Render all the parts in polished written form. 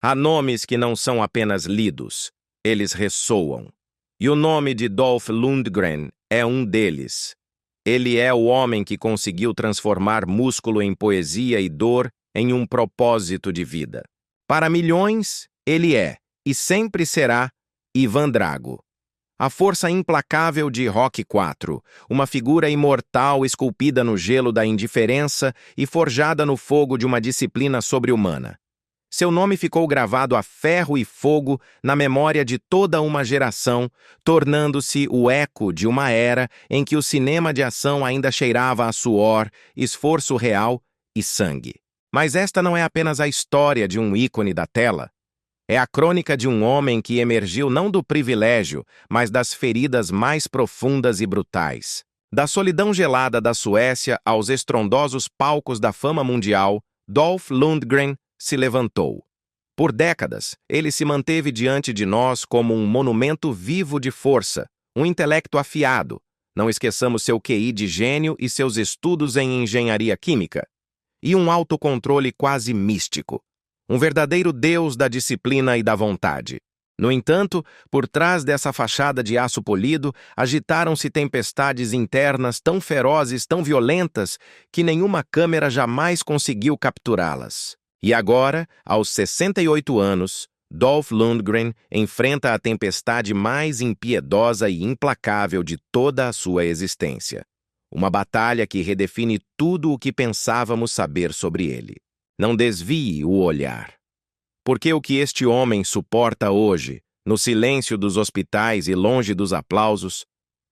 Há nomes que não são apenas lidos, eles ressoam. E o nome de Dolph Lundgren é um deles. Ele é o homem que conseguiu transformar músculo em poesia e dor em um propósito de vida. Para milhões, ele é, e sempre será, Ivan Drago. A força implacável de Rocky IV, uma figura imortal esculpida no gelo da indiferença e forjada no fogo de uma disciplina sobre-humana. Seu nome ficou gravado a ferro e fogo na memória de toda uma geração, tornando-se o eco de uma era em que o cinema de ação ainda cheirava a suor, esforço real e sangue. Mas esta não é apenas a história de um ícone da tela. É a crônica de um homem que emergiu não do privilégio, mas das feridas mais profundas e brutais. Da solidão gelada da Suécia aos estrondosos palcos da fama mundial, Dolph Lundgren se levantou. Por décadas, ele se manteve diante de nós como um monumento vivo de força, um intelecto afiado. Não esqueçamos seu QI de gênio e seus estudos em engenharia química. E um autocontrole quase místico. Um verdadeiro deus da disciplina e da vontade. No entanto, por trás dessa fachada de aço polido, agitaram-se tempestades internas tão ferozes, tão violentas, que nenhuma câmera jamais conseguiu capturá-las. E agora, aos 68 anos, Dolph Lundgren enfrenta a tempestade mais impiedosa e implacável de toda a sua existência. Uma batalha que redefine tudo o que pensávamos saber sobre ele. Não desvie o olhar. Porque o que este homem suporta hoje, no silêncio dos hospitais e longe dos aplausos,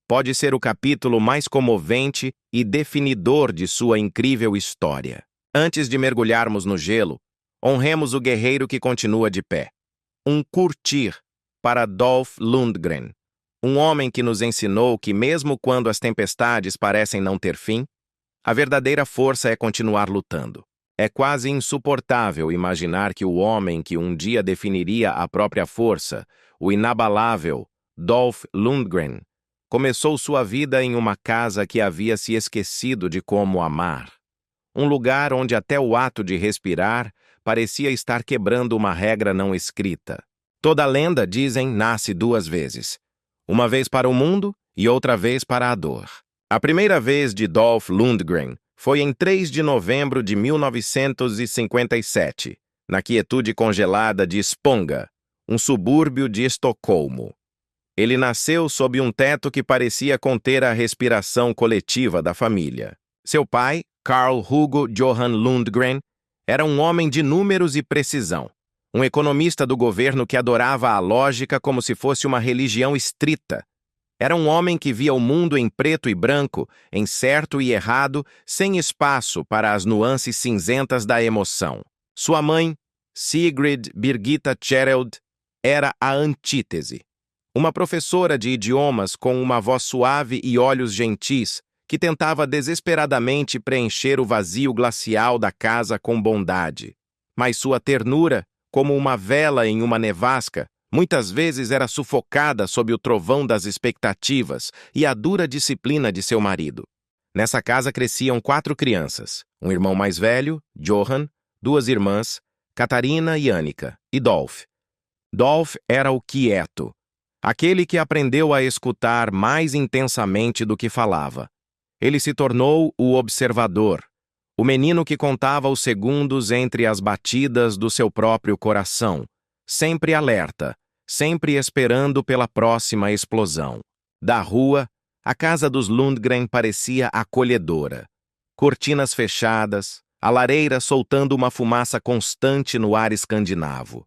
pode ser o capítulo mais comovente e definidor de sua incrível história. Antes de mergulharmos no gelo, honremos o guerreiro que continua de pé. Um curtir para Dolph Lundgren, um homem que nos ensinou que mesmo quando as tempestades parecem não ter fim, a verdadeira força é continuar lutando. É quase insuportável imaginar que o homem que um dia definiria a própria força, o inabalável Dolph Lundgren, começou sua vida em uma casa que havia se esquecido de como amar. Um lugar onde até o ato de respirar parecia estar quebrando uma regra não escrita. Toda lenda, dizem, nasce duas vezes. Uma vez para o mundo e outra vez para a dor. A primeira vez de Dolph Lundgren foi em 3 de novembro de 1957, na quietude congelada de Spånga, um subúrbio de Estocolmo. Ele nasceu sob um teto que parecia conter a respiração coletiva da família. Seu pai, Carl Hugo Johan Lundgren, era um homem de números e precisão, um economista do governo que adorava a lógica como se fosse uma religião estrita. Era um homem que via o mundo em preto e branco, em certo e errado, sem espaço para as nuances cinzentas da emoção. Sua mãe, Sigrid Birgitta Kjereld, era a antítese. Uma professora de idiomas com uma voz suave e olhos gentis, que tentava desesperadamente preencher o vazio glacial da casa com bondade. Mas sua ternura, como uma vela em uma nevasca, muitas vezes era sufocada sob o trovão das expectativas e a dura disciplina de seu marido. Nessa casa cresciam 4 crianças, um irmão mais velho, Johan, 2 irmãs, Catarina e Annika, e Dolph. Dolph era o quieto, aquele que aprendeu a escutar mais intensamente do que falava. Ele se tornou o observador, o menino que contava os segundos entre as batidas do seu próprio coração, sempre alerta, sempre esperando pela próxima explosão. Da rua, a casa dos Lundgren parecia acolhedora. Cortinas fechadas, a lareira soltando uma fumaça constante no ar escandinavo.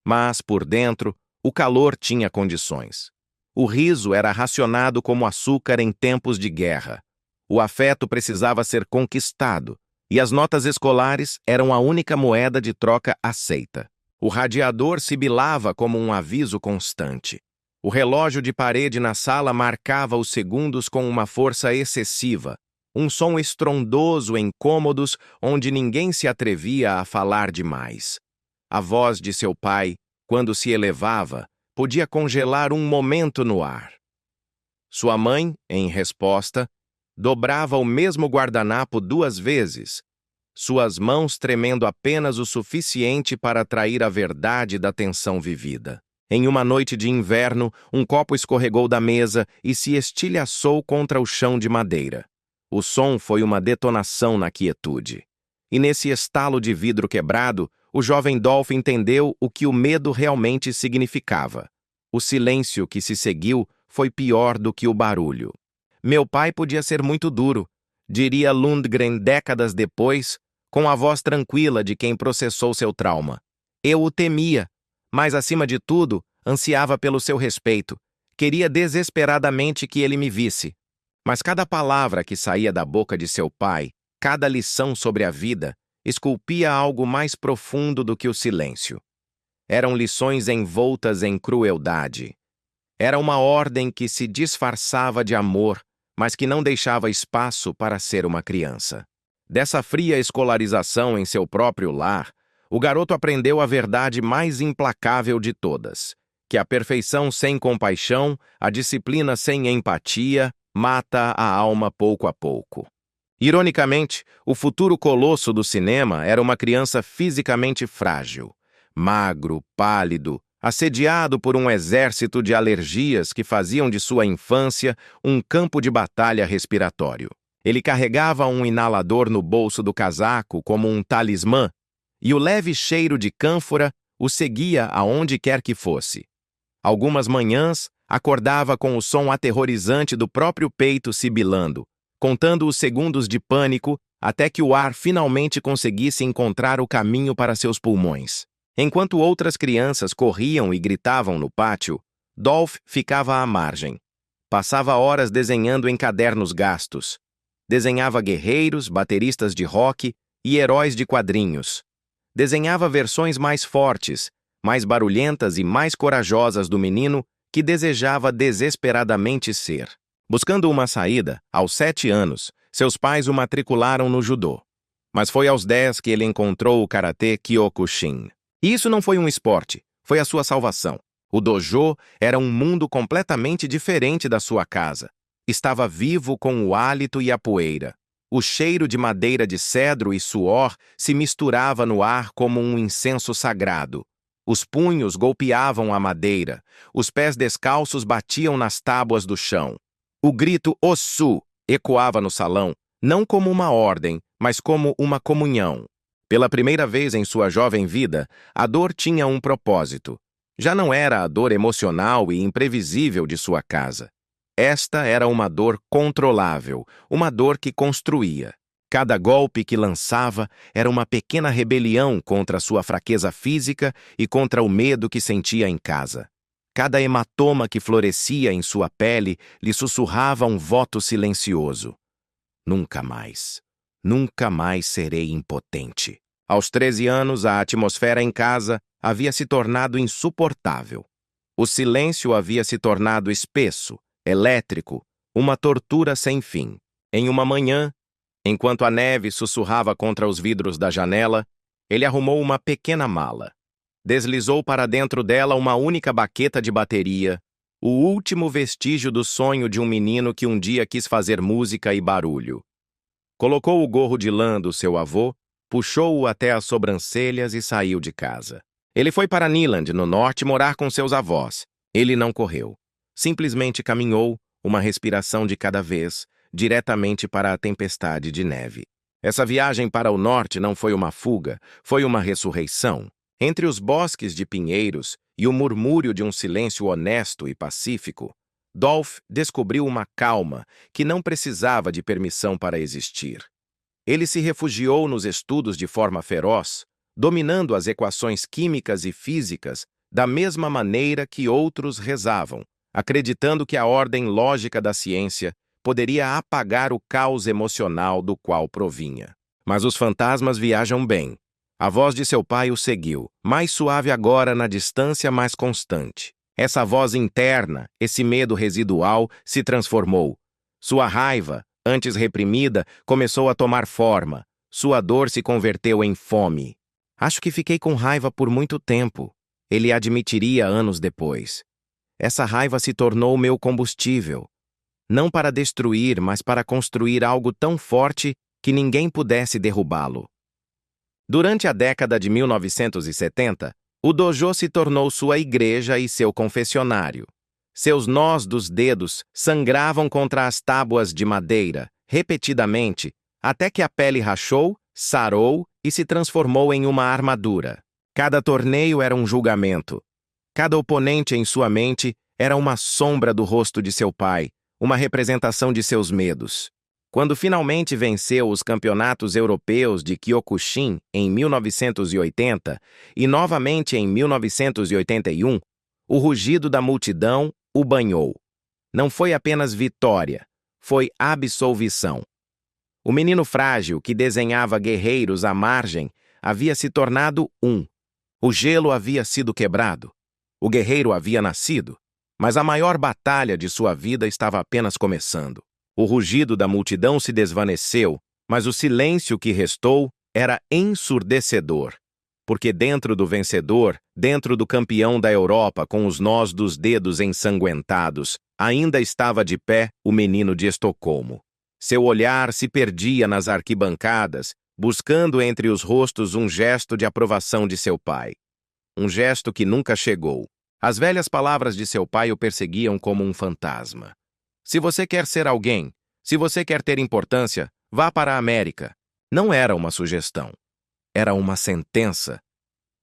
Mas, por dentro, o calor tinha condições. O riso era racionado como açúcar em tempos de guerra. O afeto precisava ser conquistado, e as notas escolares eram a única moeda de troca aceita. O radiador sibilava como um aviso constante. O relógio de parede na sala marcava os segundos com uma força excessiva, um som estrondoso em cômodos onde ninguém se atrevia a falar demais. A voz de seu pai, quando se elevava, podia congelar um momento no ar. Sua mãe, em resposta, dobrava o mesmo guardanapo 2 vezes, suas mãos tremendo apenas o suficiente para atrair a verdade da tensão vivida. Em uma noite de inverno, um copo escorregou da mesa e se estilhaçou contra o chão de madeira. O som foi uma detonação na quietude. E nesse estalo de vidro quebrado, o jovem Dolph entendeu o que o medo realmente significava. O silêncio que se seguiu foi pior do que o barulho. Meu pai podia ser muito duro, diria Lundgren décadas depois, com a voz tranquila de quem processou seu trauma. Eu o temia, mas acima de tudo, ansiava pelo seu respeito. Queria desesperadamente que ele me visse. Mas cada palavra que saía da boca de seu pai, cada lição sobre a vida, esculpia algo mais profundo do que o silêncio. Eram lições envoltas em crueldade. Era uma ordem que se disfarçava de amor, mas que não deixava espaço para ser uma criança. Dessa fria escolarização em seu próprio lar, o garoto aprendeu a verdade mais implacável de todas, que a perfeição sem compaixão, a disciplina sem empatia, mata a alma pouco a pouco. Ironicamente, o futuro colosso do cinema era uma criança fisicamente frágil, magro, pálido, assediado por um exército de alergias que faziam de sua infância um campo de batalha respiratório. Ele carregava um inalador no bolso do casaco como um talismã, e o leve cheiro de cânfora o seguia aonde quer que fosse. Algumas manhãs, acordava com o som aterrorizante do próprio peito sibilando, contando os segundos de pânico até que o ar finalmente conseguisse encontrar o caminho para seus pulmões. Enquanto outras crianças corriam e gritavam no pátio, Dolph ficava à margem. Passava horas desenhando em cadernos gastos. Desenhava guerreiros, bateristas de rock e heróis de quadrinhos. Desenhava versões mais fortes, mais barulhentas e mais corajosas do menino que desejava desesperadamente ser. Buscando uma saída, aos 7 anos, seus pais o matricularam no judô. Mas foi aos 10 que ele encontrou o karatê Kyokushin. E isso não foi um esporte, foi a sua salvação. O dojo era um mundo completamente diferente da sua casa. Estava vivo com o hálito e a poeira. O cheiro de madeira de cedro e suor se misturava no ar como um incenso sagrado. Os punhos golpeavam a madeira, os pés descalços batiam nas tábuas do chão. O grito Ossu ecoava no salão, não como uma ordem, mas como uma comunhão. Pela primeira vez em sua jovem vida, a dor tinha um propósito. Já não era a dor emocional e imprevisível de sua casa. Esta era uma dor controlável, uma dor que construía. Cada golpe que lançava era uma pequena rebelião contra sua fraqueza física e contra o medo que sentia em casa. Cada hematoma que florescia em sua pele lhe sussurrava um voto silencioso. Nunca mais serei impotente. Aos 13 anos, a atmosfera em casa havia se tornado insuportável. O silêncio havia se tornado espesso, elétrico, uma tortura sem fim. Em uma manhã, enquanto a neve sussurrava contra os vidros da janela, ele arrumou uma pequena mala. Deslizou para dentro dela uma única baqueta de bateria, o último vestígio do sonho de um menino que um dia quis fazer música e barulho. Colocou o gorro de lã do seu avô, puxou-o até as sobrancelhas e saiu de casa. Ele foi para Neeland, no norte, morar com seus avós. Ele não correu. Simplesmente caminhou, uma respiração de cada vez, diretamente para a tempestade de neve. Essa viagem para o norte não foi uma fuga, foi uma ressurreição. Entre os bosques de pinheiros e o murmúrio de um silêncio honesto e pacífico, Dolph descobriu uma calma que não precisava de permissão para existir. Ele se refugiou nos estudos de forma feroz, dominando as equações químicas e físicas da mesma maneira que outros rezavam, acreditando que a ordem lógica da ciência poderia apagar o caos emocional do qual provinha. Mas os fantasmas viajam bem. A voz de seu pai o seguiu, mais suave agora na distância mais constante. Essa voz interna, esse medo residual, se transformou. Sua raiva, antes reprimida, começou a tomar forma. Sua dor se converteu em fome. Acho que fiquei com raiva por muito tempo. Ele admitiria anos depois. Essa raiva se tornou meu combustível. Não para destruir, mas para construir algo tão forte que ninguém pudesse derrubá-lo. Durante a década de 1970, o dojo se tornou sua igreja e seu confessionário. Seus nós dos dedos sangravam contra as tábuas de madeira, repetidamente, até que a pele rachou, sarou e se transformou em uma armadura. Cada torneio era um julgamento. Cada oponente em sua mente era uma sombra do rosto de seu pai, uma representação de seus medos. Quando finalmente venceu os campeonatos europeus de Kyokushin em 1980 e novamente em 1981, o rugido da multidão o banhou. Não foi apenas vitória, foi absolvição. O menino frágil que desenhava guerreiros à margem havia se tornado um. O gelo havia sido quebrado. O guerreiro havia nascido. Mas a maior batalha de sua vida estava apenas começando. O rugido da multidão se desvaneceu, mas o silêncio que restou era ensurdecedor. Porque dentro do vencedor, dentro do campeão da Europa com os nós dos dedos ensanguentados, ainda estava de pé o menino de Estocolmo. Seu olhar se perdia nas arquibancadas, buscando entre os rostos um gesto de aprovação de seu pai. Um gesto que nunca chegou. As velhas palavras de seu pai o perseguiam como um fantasma. Se você quer ser alguém, se você quer ter importância, vá para a América. Não era uma sugestão. Era uma sentença.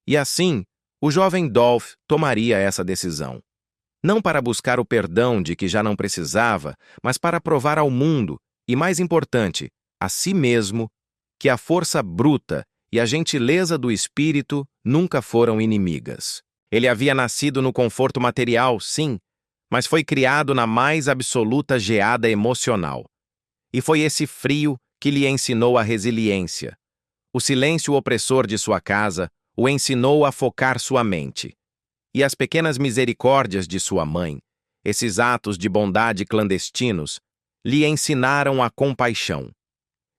E assim, o jovem Dolph tomaria essa decisão. Não para buscar o perdão de que já não precisava, mas para provar ao mundo, e mais importante, a si mesmo, que a força bruta e a gentileza do espírito nunca foram inimigas. Ele havia nascido no conforto material, sim, mas foi criado na mais absoluta geada emocional. E foi esse frio que lhe ensinou a resiliência. O silêncio opressor de sua casa o ensinou a focar sua mente. E as pequenas misericórdias de sua mãe, esses atos de bondade clandestinos, lhe ensinaram a compaixão.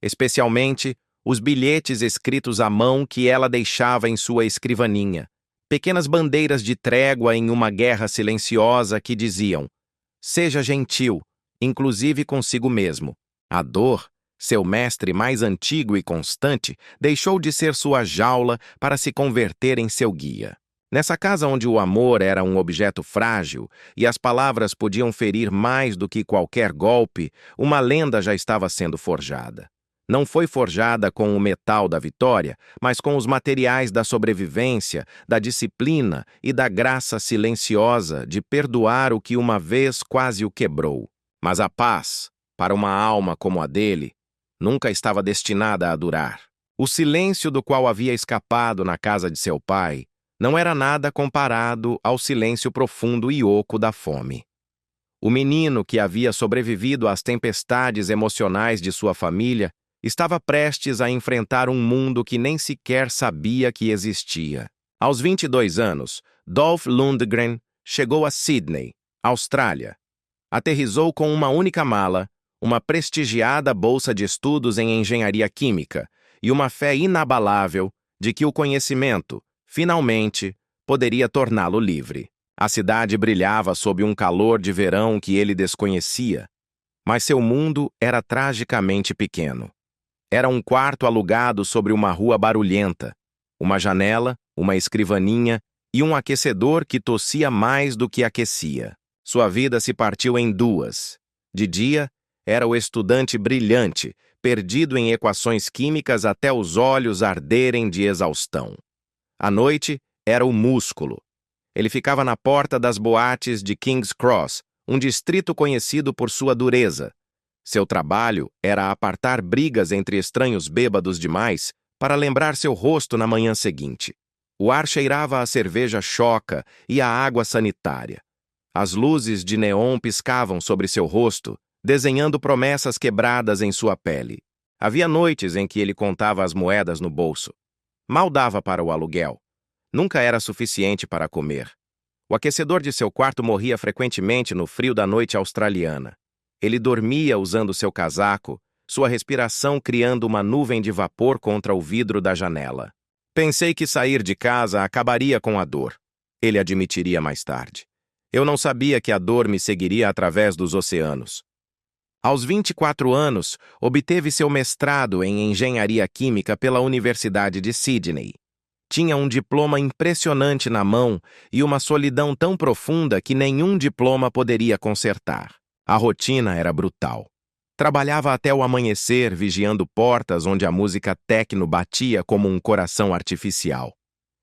Especialmente os bilhetes escritos à mão que ela deixava em sua escrivaninha. Pequenas bandeiras de trégua em uma guerra silenciosa que diziam: seja gentil, inclusive consigo mesmo. A dor, seu mestre mais antigo e constante, deixou de ser sua jaula para se converter em seu guia. Nessa casa onde o amor era um objeto frágil e as palavras podiam ferir mais do que qualquer golpe, uma lenda já estava sendo forjada. Não foi forjada com o metal da vitória, mas com os materiais da sobrevivência, da disciplina e da graça silenciosa de perdoar o que uma vez quase o quebrou. Mas a paz, para uma alma como a dele, nunca estava destinada a durar. O silêncio do qual havia escapado na casa de seu pai não era nada comparado ao silêncio profundo e oco da fome. O menino que havia sobrevivido às tempestades emocionais de sua família estava prestes a enfrentar um mundo que nem sequer sabia que existia. Aos 22 anos, Dolph Lundgren chegou a Sydney, Austrália. Aterrissou com uma única mala, uma prestigiada bolsa de estudos em engenharia química e uma fé inabalável de que o conhecimento, finalmente, poderia torná-lo livre. A cidade brilhava sob um calor de verão que ele desconhecia, mas seu mundo era tragicamente pequeno. Era um quarto alugado sobre uma rua barulhenta, uma janela, uma escrivaninha e um aquecedor que tossia mais do que aquecia. Sua vida se partiu em duas. De dia, era o estudante brilhante, perdido em equações químicas até os olhos arderem de exaustão. À noite, era o músculo. Ele ficava na porta das boates de King's Cross, um distrito conhecido por sua dureza. Seu trabalho era apartar brigas entre estranhos bêbados demais para lembrar seu rosto na manhã seguinte. O ar cheirava a cerveja choca e a água sanitária. As luzes de neon piscavam sobre seu rosto, desenhando promessas quebradas em sua pele. Havia noites em que ele contava as moedas no bolso. Mal dava para o aluguel. Nunca era suficiente para comer. O aquecedor de seu quarto morria frequentemente no frio da noite australiana. Ele dormia usando seu casaco, sua respiração criando uma nuvem de vapor contra o vidro da janela. Pensei que sair de casa acabaria com a dor. Ele admitiria mais tarde. Eu não sabia que a dor me seguiria através dos oceanos. Aos 24 anos, obteve seu mestrado em Engenharia Química pela Universidade de Sydney. Tinha um diploma impressionante na mão e uma solidão tão profunda que nenhum diploma poderia consertar. A rotina era brutal. Trabalhava até o amanhecer, vigiando portas onde a música techno batia como um coração artificial.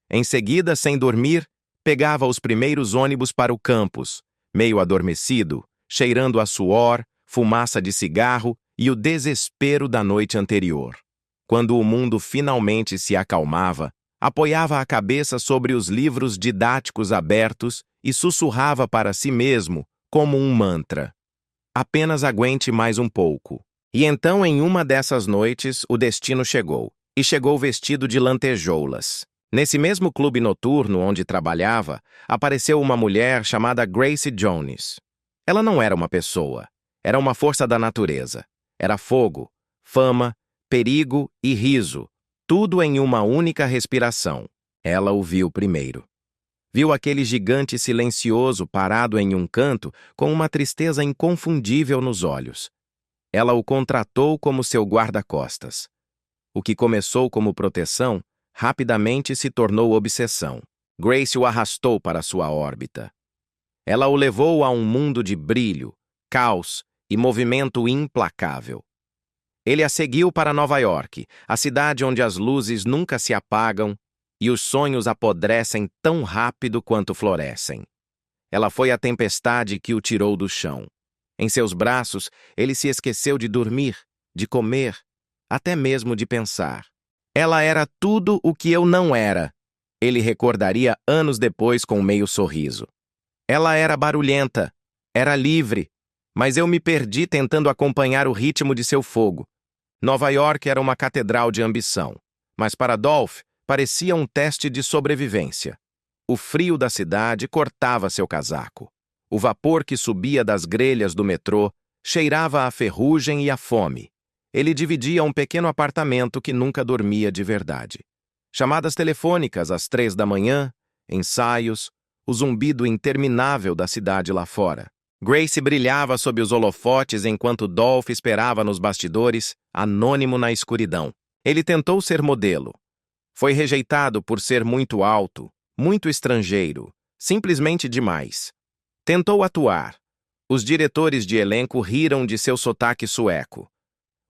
Em seguida, sem dormir, pegava os primeiros ônibus para o campus, meio adormecido, cheirando a suor, fumaça de cigarro e o desespero da noite anterior. Quando o mundo finalmente se acalmava, apoiava a cabeça sobre os livros didáticos abertos e sussurrava para si mesmo, como um mantra: apenas aguente mais um pouco. E então, em uma dessas noites, o destino chegou, e chegou vestido de lantejoulas. Nesse mesmo clube noturno onde trabalhava, apareceu uma mulher chamada Grace Jones. Ela não era uma pessoa, era uma força da natureza. Era fogo, fama, perigo e riso, tudo em uma única respiração. Ela o viu primeiro. Viu aquele gigante silencioso parado em um canto com uma tristeza inconfundível nos olhos. Ela o contratou como seu guarda-costas. O que começou como proteção, rapidamente se tornou obsessão. Grace o arrastou para sua órbita. Ela o levou a um mundo de brilho, caos e movimento implacável. Ele a seguiu para Nova York, a cidade onde as luzes nunca se apagam e os sonhos apodrecem tão rápido quanto florescem. Ela foi a tempestade que o tirou do chão. Em seus braços, ele se esqueceu de dormir, de comer, até mesmo de pensar. Ela era tudo o que eu não era, ele recordaria anos depois com meio sorriso. Ela era barulhenta, era livre, mas eu me perdi tentando acompanhar o ritmo de seu fogo. Nova York era uma catedral de ambição, mas para Dolph parecia um teste de sobrevivência. O frio da cidade cortava seu casaco. O vapor que subia das grelhas do metrô cheirava a ferrugem e a fome. Ele dividia um pequeno apartamento que nunca dormia de verdade. Chamadas telefônicas às 3 da manhã, ensaios, o zumbido interminável da cidade lá fora. Grace brilhava sob os holofotes enquanto Dolph esperava nos bastidores, anônimo na escuridão. Ele tentou ser modelo. Foi rejeitado por ser muito alto, muito estrangeiro, simplesmente demais. Tentou atuar. Os diretores de elenco riram de seu sotaque sueco.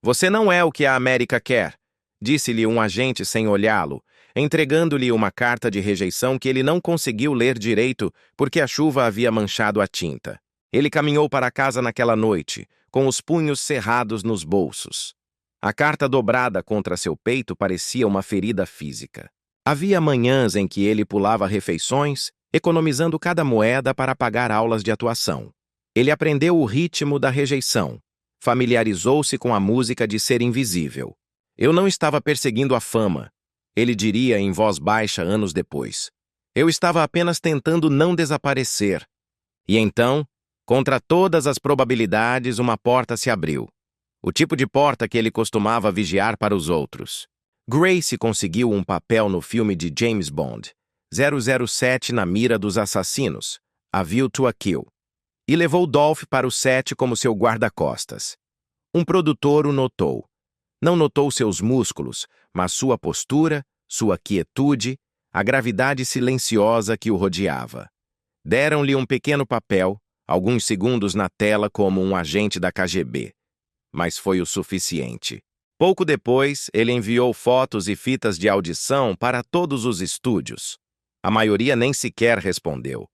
Você não é o que a América quer, disse-lhe um agente sem olhá-lo, entregando-lhe uma carta de rejeição que ele não conseguiu ler direito porque a chuva havia manchado a tinta. Ele caminhou para casa naquela noite, com os punhos cerrados nos bolsos. A carta dobrada contra seu peito parecia uma ferida física. Havia manhãs em que ele pulava refeições, economizando cada moeda para pagar aulas de atuação. Ele aprendeu o ritmo da rejeição. Familiarizou-se com a música de ser invisível. Eu não estava perseguindo a fama, ele diria em voz baixa anos depois. Eu estava apenas tentando não desaparecer. E então, contra todas as probabilidades, uma porta se abriu. O tipo de porta que ele costumava vigiar para os outros. Grace conseguiu um papel no filme de James Bond, 007 na mira dos assassinos, A View to a Kill, e levou Dolph para o set como seu guarda-costas. Um produtor o notou. Não notou seus músculos, mas sua postura, sua quietude, a gravidade silenciosa que o rodeava. Deram-lhe um pequeno papel, alguns segundos na tela como um agente da KGB. Mas foi o suficiente. Pouco depois, ele enviou fotos e fitas de audição para todos os estúdios. A maioria nem sequer respondeu.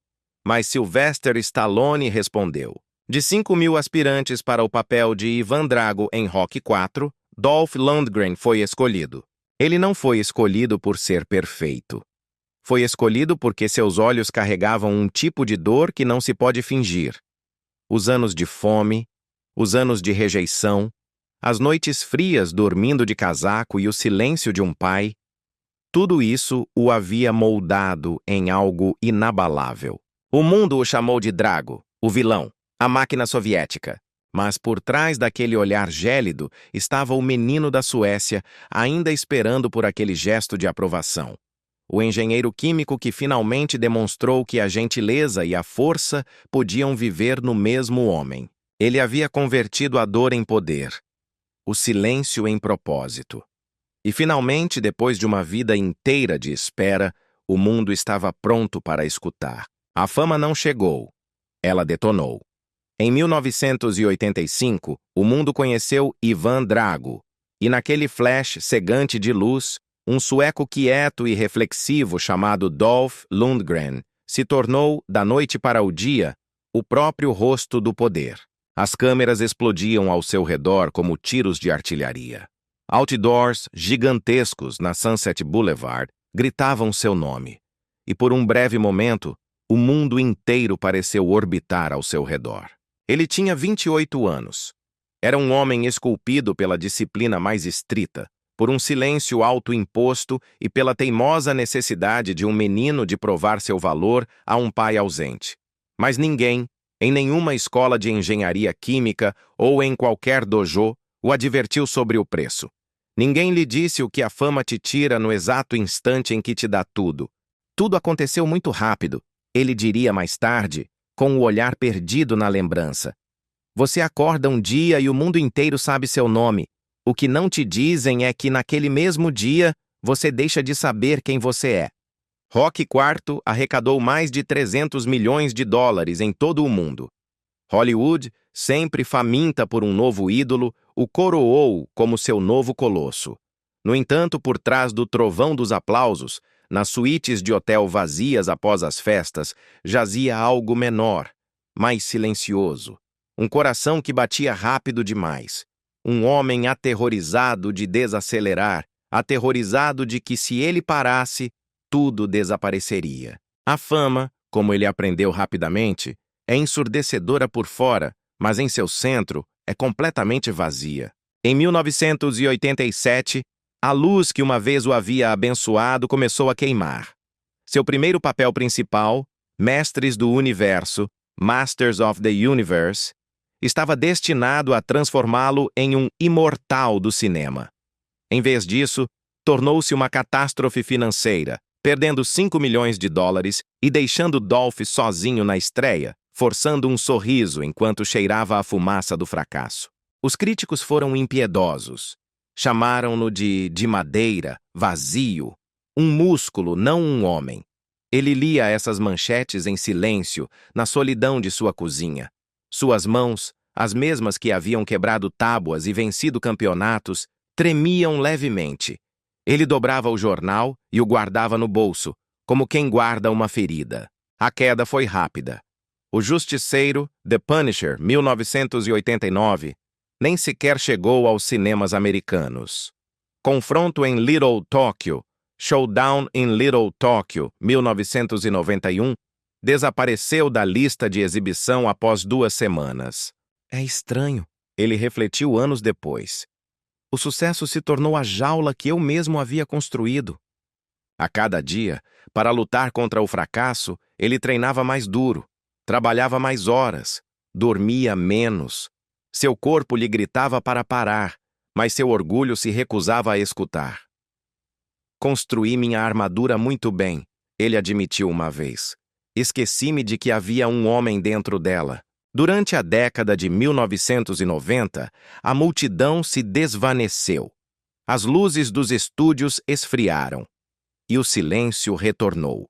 Mas Sylvester Stallone respondeu. De 5.000 aspirantes para o papel de Ivan Drago em Rocky IV, Dolph Lundgren foi escolhido. Ele não foi escolhido por ser perfeito. Foi escolhido porque seus olhos carregavam um tipo de dor que não se pode fingir. Os anos de fome, os anos de rejeição, as noites frias dormindo de casaco e o silêncio de um pai, tudo isso o havia moldado em algo inabalável. O mundo o chamou de Drago, o vilão, a máquina soviética. Mas por trás daquele olhar gélido estava o menino da Suécia, ainda esperando por aquele gesto de aprovação. O engenheiro químico que finalmente demonstrou que a gentileza e a força podiam viver no mesmo homem. Ele havia convertido a dor em poder, o silêncio em propósito. E finalmente, depois de uma vida inteira de espera, o mundo estava pronto para escutar. A fama não chegou, ela detonou. Em 1985, o mundo conheceu Ivan Drago, e naquele flash cegante de luz, um sueco quieto e reflexivo chamado Dolph Lundgren se tornou, da noite para o dia, o próprio rosto do poder. As câmeras explodiam ao seu redor como tiros de artilharia. Outdoors gigantescos na Sunset Boulevard gritavam seu nome, e por um breve momento, o mundo inteiro pareceu orbitar ao seu redor. Ele tinha 28 anos. Era um homem esculpido pela disciplina mais estrita, por um silêncio autoimposto e pela teimosa necessidade de um menino de provar seu valor a um pai ausente. Mas ninguém, em nenhuma escola de engenharia química ou em qualquer dojo, o advertiu sobre o preço. Ninguém lhe disse o que a fama te tira no exato instante em que te dá tudo. Tudo aconteceu muito rápido, ele diria mais tarde, com o olhar perdido na lembrança. Você acorda um dia e o mundo inteiro sabe seu nome. O que não te dizem é que naquele mesmo dia você deixa de saber quem você é. Rock IV arrecadou mais de 300 milhões de dólares em todo o mundo. Hollywood, sempre faminta por um novo ídolo, o coroou como seu novo colosso. No entanto, por trás do trovão dos aplausos, nas suítes de hotel vazias após as festas, jazia algo menor, mais silencioso. Um coração que batia rápido demais. Um homem aterrorizado de desacelerar, aterrorizado de que se ele parasse, tudo desapareceria. A fama, como ele aprendeu rapidamente, é ensurdecedora por fora, mas em seu centro é completamente vazia. Em 1987, a luz que uma vez o havia abençoado começou a queimar. Seu primeiro papel principal, Mestres do Universo, Masters of the Universe, estava destinado a transformá-lo em um imortal do cinema. Em vez disso, tornou-se uma catástrofe financeira, perdendo 5 milhões de dólares e deixando Dolph sozinho na estreia, forçando um sorriso enquanto cheirava a fumaça do fracasso. Os críticos foram impiedosos. Chamaram-no de madeira, vazio, um músculo, não um homem. Ele lia essas manchetes em silêncio, na solidão de sua cozinha. Suas mãos, as mesmas que haviam quebrado tábuas e vencido campeonatos, tremiam levemente. Ele dobrava o jornal e o guardava no bolso, como quem guarda uma ferida. A queda foi rápida. O Justiceiro, The Punisher, 1989, nem sequer chegou aos cinemas americanos. Confronto em Little Tokyo, Showdown in Little Tokyo, 1991, desapareceu da lista de exibição após 2 semanas. É estranho, ele refletiu anos depois. O sucesso se tornou a jaula que eu mesmo havia construído. A cada dia, para lutar contra o fracasso, ele treinava mais duro, trabalhava mais horas, dormia menos. Seu corpo lhe gritava para parar, mas seu orgulho se recusava a escutar. Construí minha armadura muito bem, ele admitiu uma vez. Esqueci-me de que havia um homem dentro dela. Durante a década de 1990, a multidão se desvaneceu. As luzes dos estúdios esfriaram. E o silêncio retornou.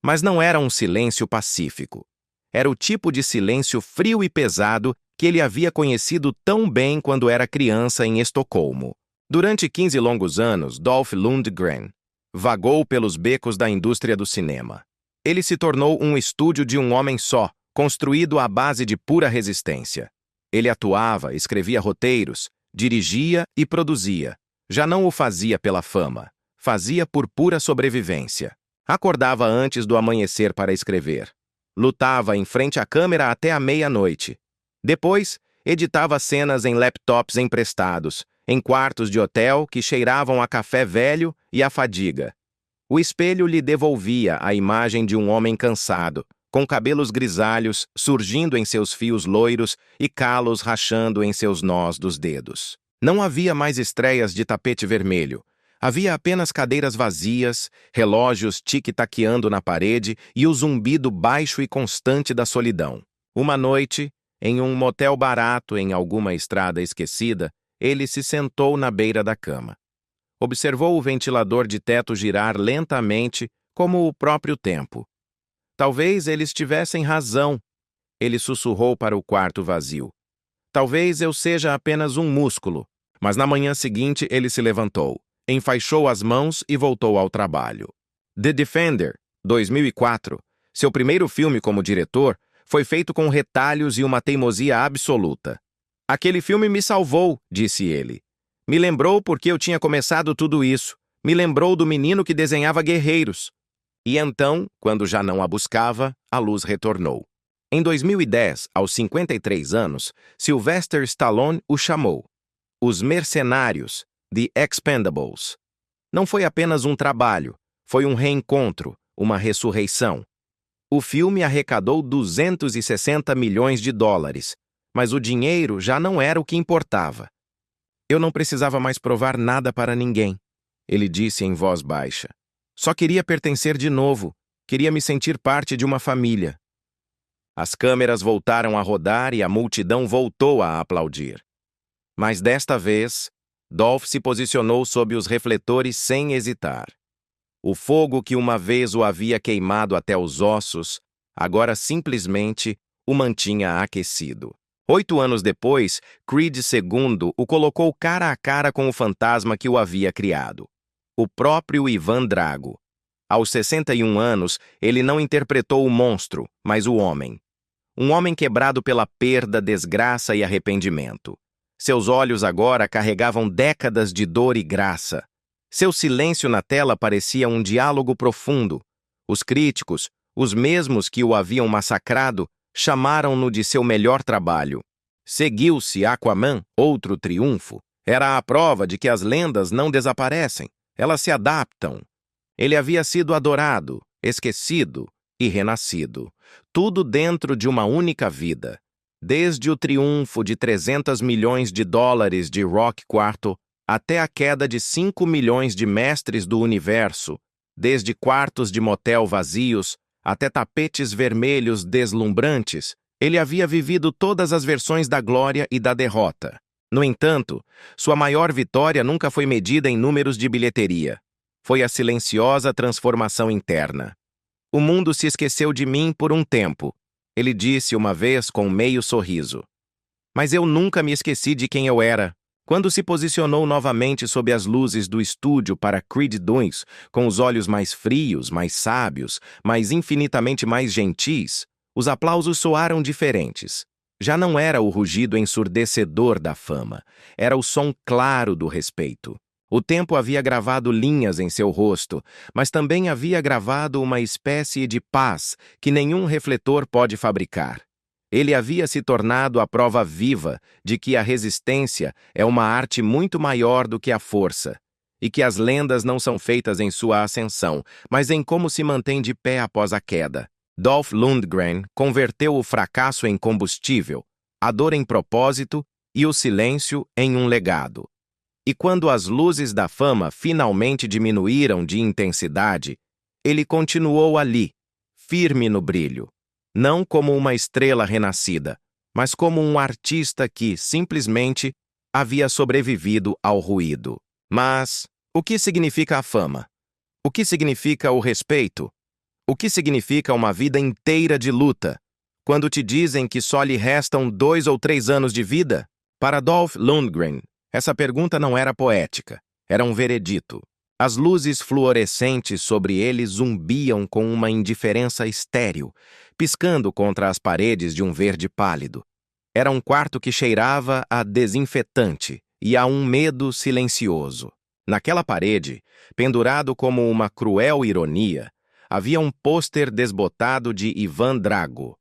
Mas não era um silêncio pacífico. Era o tipo de silêncio frio e pesado que ele havia conhecido tão bem quando era criança em Estocolmo. Durante 15 longos anos, Dolph Lundgren vagou pelos becos da indústria do cinema. Ele se tornou um estúdio de um homem só, construído à base de pura resistência. Ele atuava, escrevia roteiros, dirigia e produzia. Já não o fazia pela fama, fazia por pura sobrevivência. Acordava antes do amanhecer para escrever. Lutava em frente à câmera até a meia-noite. Depois, editava cenas em laptops emprestados, em quartos de hotel que cheiravam a café velho e a fadiga. O espelho lhe devolvia a imagem de um homem cansado, com cabelos grisalhos surgindo em seus fios loiros e calos rachando em seus nós dos dedos. Não havia mais estreias de tapete vermelho. Havia apenas cadeiras vazias, relógios tic-taqueando na parede e o zumbido baixo e constante da solidão. Uma noite, Em um motel barato em alguma estrada esquecida, ele se sentou na beira da cama. Observou o ventilador de teto girar lentamente, como o próprio tempo. Talvez eles tivessem razão. Ele sussurrou para o quarto vazio. Talvez eu seja apenas um músculo. Mas na manhã seguinte ele se levantou, enfaixou as mãos e voltou ao trabalho. The Defender, 2004, seu primeiro filme como diretor, foi feito com retalhos e uma teimosia absoluta. Aquele filme me salvou, disse ele. Me lembrou porque eu tinha começado tudo isso. Me lembrou do menino que desenhava guerreiros. E então, quando já não a buscava, a luz retornou. Em 2010, aos 53 anos, Sylvester Stallone o chamou. Os Mercenários, The Expendables. Não foi apenas um trabalho, foi um reencontro, uma ressurreição. O filme arrecadou 260 milhões de dólares, mas o dinheiro já não era o que importava. Eu não precisava mais provar nada para ninguém, ele disse em voz baixa. Só queria pertencer de novo, queria me sentir parte de uma família. As câmeras voltaram a rodar e a multidão voltou a aplaudir. Mas desta vez, Dolph se posicionou sob os refletores sem hesitar. O fogo que uma vez o havia queimado até os ossos, agora simplesmente o mantinha aquecido. 8 anos depois, Creed II o colocou cara a cara com o fantasma que o havia criado. O próprio Ivan Drago. Aos 61 anos, ele não interpretou o monstro, mas o homem. Um homem quebrado pela perda, desgraça e arrependimento. Seus olhos agora carregavam décadas de dor e graça. Seu silêncio na tela parecia um diálogo profundo. Os críticos, os mesmos que o haviam massacrado, chamaram-no de seu melhor trabalho. Seguiu-se Aquaman, outro triunfo. Era a prova de que as lendas não desaparecem, elas se adaptam. Ele havia sido adorado, esquecido e renascido. Tudo dentro de uma única vida. Desde o triunfo de 300 milhões de dólares de Rock IV até a queda de 5 milhões de mestres do universo, desde quartos de motel vazios até tapetes vermelhos deslumbrantes, ele havia vivido todas as versões da glória e da derrota. No entanto, sua maior vitória nunca foi medida em números de bilheteria. Foi a silenciosa transformação interna. O mundo se esqueceu de mim por um tempo, ele disse uma vez com meio sorriso. Mas eu nunca me esqueci de quem eu era. Quando se posicionou novamente sob as luzes do estúdio para Creed II, com os olhos mais frios, mais sábios, mas infinitamente mais gentis, os aplausos soaram diferentes. Já não era o rugido ensurdecedor da fama, era o som claro do respeito. O tempo havia gravado linhas em seu rosto, mas também havia gravado uma espécie de paz que nenhum refletor pode fabricar. Ele havia se tornado a prova viva de que a resistência é uma arte muito maior do que a força, e que as lendas não são feitas em sua ascensão, mas em como se mantém de pé após a queda. Dolph Lundgren converteu o fracasso em combustível, a dor em propósito e o silêncio em um legado. E quando as luzes da fama finalmente diminuíram de intensidade, ele continuou ali, firme no brilho. Não como uma estrela renascida, mas como um artista que, simplesmente, havia sobrevivido ao ruído. Mas o que significa a fama? O que significa o respeito? O que significa uma vida inteira de luta? Quando te dizem que só lhe restam 2 ou 3 anos de vida? Para Dolph Lundgren, essa pergunta não era poética, era um veredito. As luzes fluorescentes sobre ele zumbiam com uma indiferença estéril, piscando contra as paredes de um verde pálido. Era um quarto que cheirava a desinfetante e a um medo silencioso. Naquela parede, pendurado como uma cruel ironia, havia um pôster desbotado de Ivan Drago,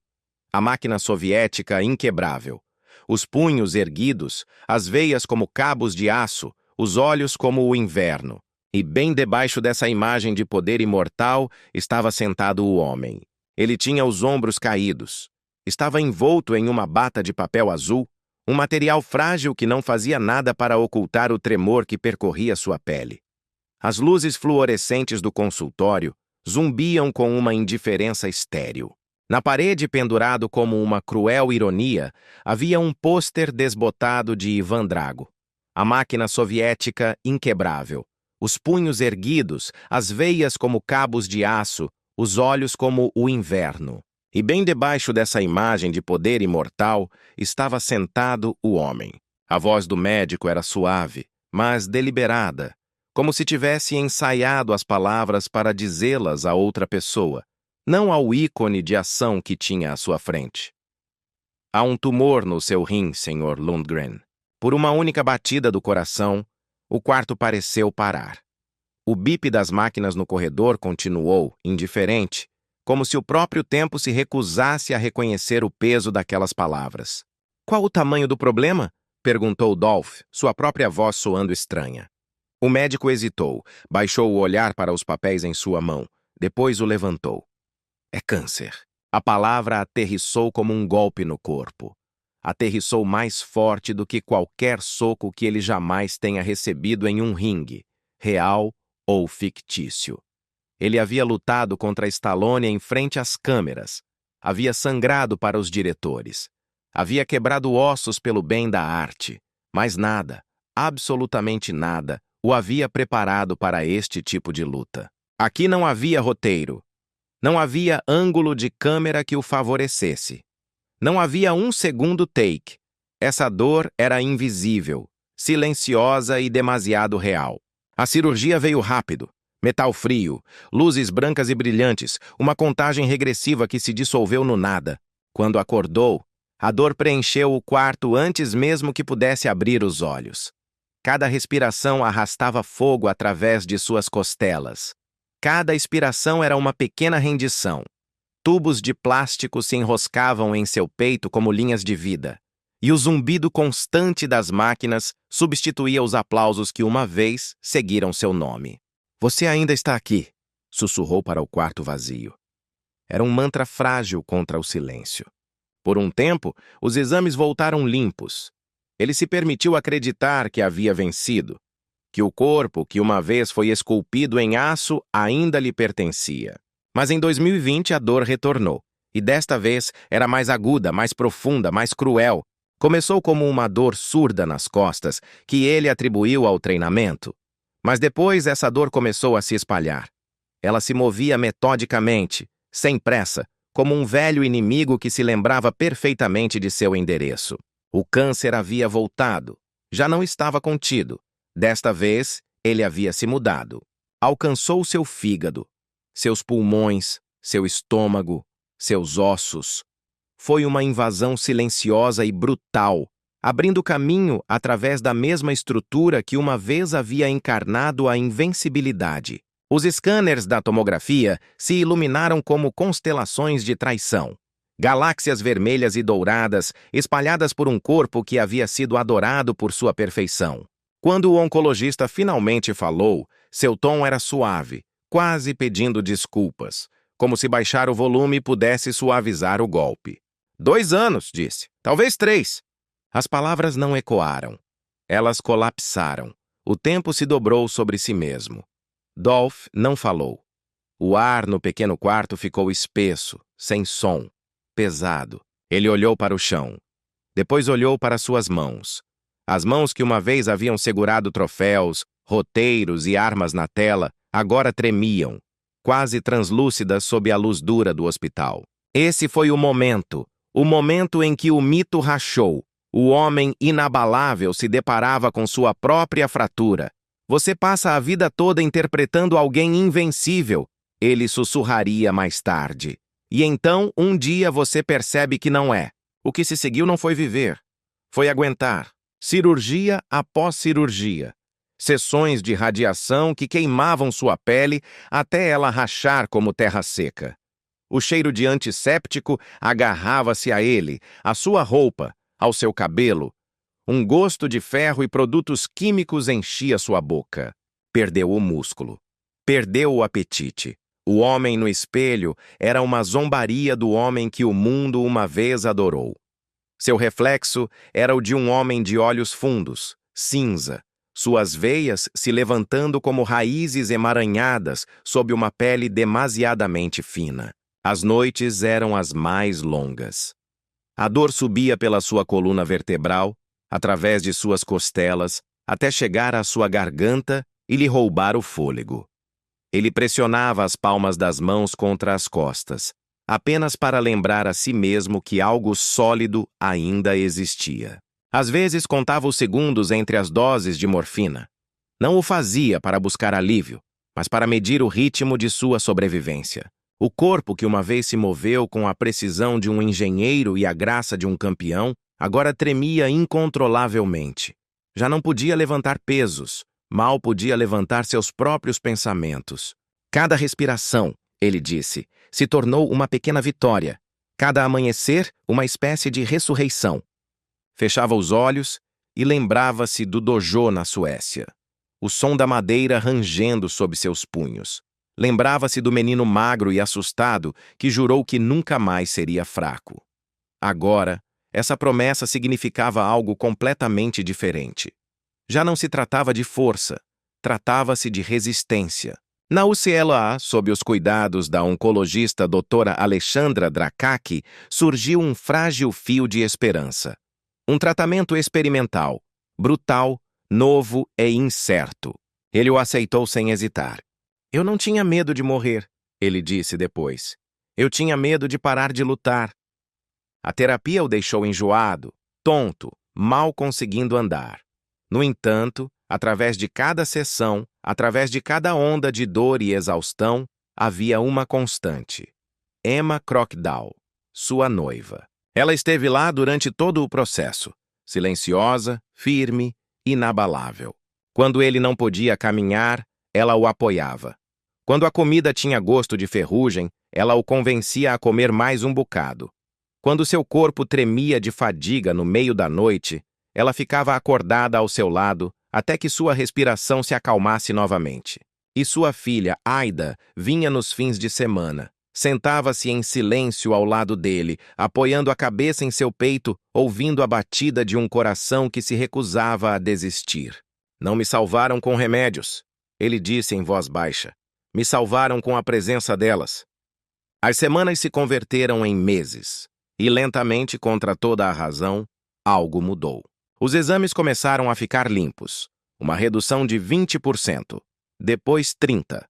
a máquina soviética inquebrável. Os punhos erguidos, as veias como cabos de aço, os olhos como o inverno. E bem debaixo dessa imagem de poder imortal estava sentado o homem. Ele tinha os ombros caídos. Estava envolto em uma bata de papel azul, um material frágil que não fazia nada para ocultar o tremor que percorria sua pele. As luzes fluorescentes do consultório zumbiam com uma indiferença estéril. Na parede, pendurado como uma cruel ironia, havia um pôster desbotado de Ivan Drago. A máquina soviética inquebrável. Os punhos erguidos, as veias como cabos de aço, os olhos como o inverno. E bem debaixo dessa imagem de poder imortal estava sentado o homem. A voz do médico era suave, mas deliberada, como se tivesse ensaiado as palavras para dizê-las a outra pessoa, não ao ícone de ação que tinha à sua frente. Há um tumor no seu rim, Sr. Lundgren. Por uma única batida do coração, o quarto pareceu parar. O bip das máquinas no corredor continuou, indiferente, como se o próprio tempo se recusasse a reconhecer o peso daquelas palavras. Qual o tamanho do problema? Perguntou Dolph, sua própria voz soando estranha. O médico hesitou, baixou o olhar para os papéis em sua mão, depois o levantou. É câncer. A palavra aterrissou como um golpe no corpo. Aterrissou mais forte do que qualquer soco que ele jamais tenha recebido em um ringue, real ou fictício. Ele havia lutado contra Stallone em frente às câmeras. Havia sangrado para os diretores. Havia quebrado ossos pelo bem da arte. Mas nada, absolutamente nada, o havia preparado para este tipo de luta. Aqui não havia roteiro. Não havia ângulo de câmera que o favorecesse. Não havia um segundo take. Essa dor era invisível, silenciosa e demasiado real. A cirurgia veio rápido. Metal frio, luzes brancas e brilhantes, uma contagem regressiva que se dissolveu no nada. Quando acordou, a dor preencheu o quarto antes mesmo que pudesse abrir os olhos. Cada respiração arrastava fogo através de suas costelas. Cada expiração era uma pequena rendição. Tubos de plástico se enroscavam em seu peito como linhas de vida. E o zumbido constante das máquinas substituía os aplausos que uma vez seguiram seu nome. Você ainda está aqui, sussurrou para o quarto vazio. Era um mantra frágil contra o silêncio. Por um tempo, os exames voltaram limpos. Ele se permitiu acreditar que havia vencido, que o corpo, que uma vez foi esculpido em aço, ainda lhe pertencia. Mas em 2020 a dor retornou, e desta vez era mais aguda, mais profunda, mais cruel. Começou como uma dor surda nas costas, que ele atribuiu ao treinamento. Mas depois essa dor começou a se espalhar. Ela se movia metodicamente, sem pressa, como um velho inimigo que se lembrava perfeitamente de seu endereço. O câncer havia voltado. Já não estava contido. Desta vez, ele havia se mudado. Alcançou seu fígado, seus pulmões, seu estômago, seus ossos. Foi uma invasão silenciosa e brutal, abrindo caminho através da mesma estrutura que uma vez havia encarnado a invencibilidade. Os scanners da tomografia se iluminaram como constelações de traição. Galáxias vermelhas e douradas, espalhadas por um corpo que havia sido adorado por sua perfeição. Quando o oncologista finalmente falou, seu tom era suave, quase pedindo desculpas, como se baixar o volume pudesse suavizar o golpe. 2 anos, disse. Talvez 3. As palavras não ecoaram. Elas colapsaram. O tempo se dobrou sobre si mesmo. Dolph não falou. O ar no pequeno quarto ficou espesso, sem som, pesado. Ele olhou para o chão. Depois olhou para suas mãos. As mãos que uma vez haviam segurado troféus, roteiros e armas na tela, agora tremiam, quase translúcidas sob a luz dura do hospital. Esse foi o momento em que o mito rachou. O homem inabalável se deparava com sua própria fratura. Você passa a vida toda interpretando alguém invencível, ele sussurraria mais tarde. E então, um dia você percebe que não é. O que se seguiu não foi viver, foi aguentar. Cirurgia após cirurgia. Sessões de radiação que queimavam sua pele até ela rachar como terra seca. O cheiro de antisséptico agarrava-se a ele, à sua roupa, ao seu cabelo. Um gosto de ferro e produtos químicos enchia sua boca. Perdeu o músculo. Perdeu o apetite. O homem no espelho era uma zombaria do homem que o mundo uma vez adorou. Seu reflexo era o de um homem de olhos fundos, cinza, suas veias se levantando como raízes emaranhadas sob uma pele demasiadamente fina. As noites eram as mais longas. A dor subia pela sua coluna vertebral, através de suas costelas, até chegar à sua garganta e lhe roubar o fôlego. Ele pressionava as palmas das mãos contra as costas, apenas para lembrar a si mesmo que algo sólido ainda existia. Às vezes contava os segundos entre as doses de morfina. Não o fazia para buscar alívio, mas para medir o ritmo de sua sobrevivência. O corpo que uma vez se moveu com a precisão de um engenheiro e a graça de um campeão, agora tremia incontrolavelmente. Já não podia levantar pesos, mal podia levantar seus próprios pensamentos. Cada respiração, ele disse, se tornou uma pequena vitória. Cada amanhecer, uma espécie de ressurreição. Fechava os olhos e lembrava-se do dojô na Suécia. O som da madeira rangendo sob seus punhos. Lembrava-se do menino magro e assustado que jurou que nunca mais seria fraco. Agora, essa promessa significava algo completamente diferente. Já não se tratava de força, tratava-se de resistência. Na UCLA, sob os cuidados da oncologista doutora Alexandra Drakaki, surgiu um frágil fio de esperança. Um tratamento experimental, brutal, novo e incerto. Ele o aceitou sem hesitar. Eu não tinha medo de morrer, ele disse depois. Eu tinha medo de parar de lutar. A terapia o deixou enjoado, tonto, mal conseguindo andar. No entanto, através de cada sessão, através de cada onda de dor e exaustão, havia uma constante. Emma Crockdow, sua noiva. Ela esteve lá durante todo o processo, silenciosa, firme, inabalável. Quando ele não podia caminhar, ela o apoiava. Quando a comida tinha gosto de ferrugem, ela o convencia a comer mais um bocado. Quando seu corpo tremia de fadiga no meio da noite, ela ficava acordada ao seu lado até que sua respiração se acalmasse novamente. E sua filha, Aida, vinha nos fins de semana. Sentava-se em silêncio ao lado dele, apoiando a cabeça em seu peito, ouvindo a batida de um coração que se recusava a desistir. Não me salvaram com remédios, ele disse em voz baixa. Me salvaram com a presença delas. As semanas se converteram em meses, e lentamente, contra toda a razão, algo mudou. Os exames começaram a ficar limpos, uma redução de 20%, depois 30%.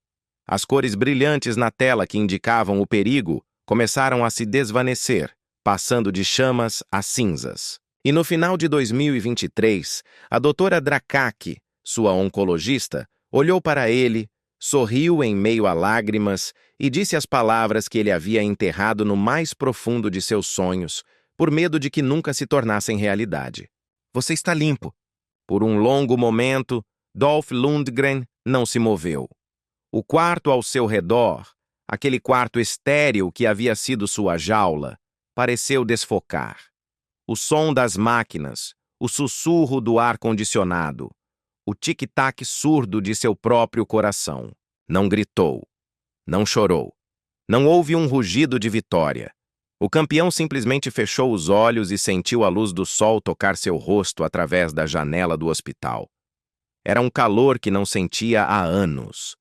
As cores brilhantes na tela que indicavam o perigo começaram a se desvanecer, passando de chamas a cinzas. E no final de 2023, a doutora Drakaki, sua oncologista, olhou para ele, sorriu em meio a lágrimas e disse as palavras que ele havia enterrado no mais profundo de seus sonhos, por medo de que nunca se tornassem realidade. Você está limpo. Por um longo momento, Dolph Lundgren não se moveu. O quarto ao seu redor, aquele quarto estéril que havia sido sua jaula, pareceu desfocar. O som das máquinas, o sussurro do ar-condicionado, o tic-tac surdo de seu próprio coração. Não gritou, não chorou, não houve um rugido de vitória. O campeão simplesmente fechou os olhos e sentiu a luz do sol tocar seu rosto através da janela do hospital. Era um calor que não sentia há anos.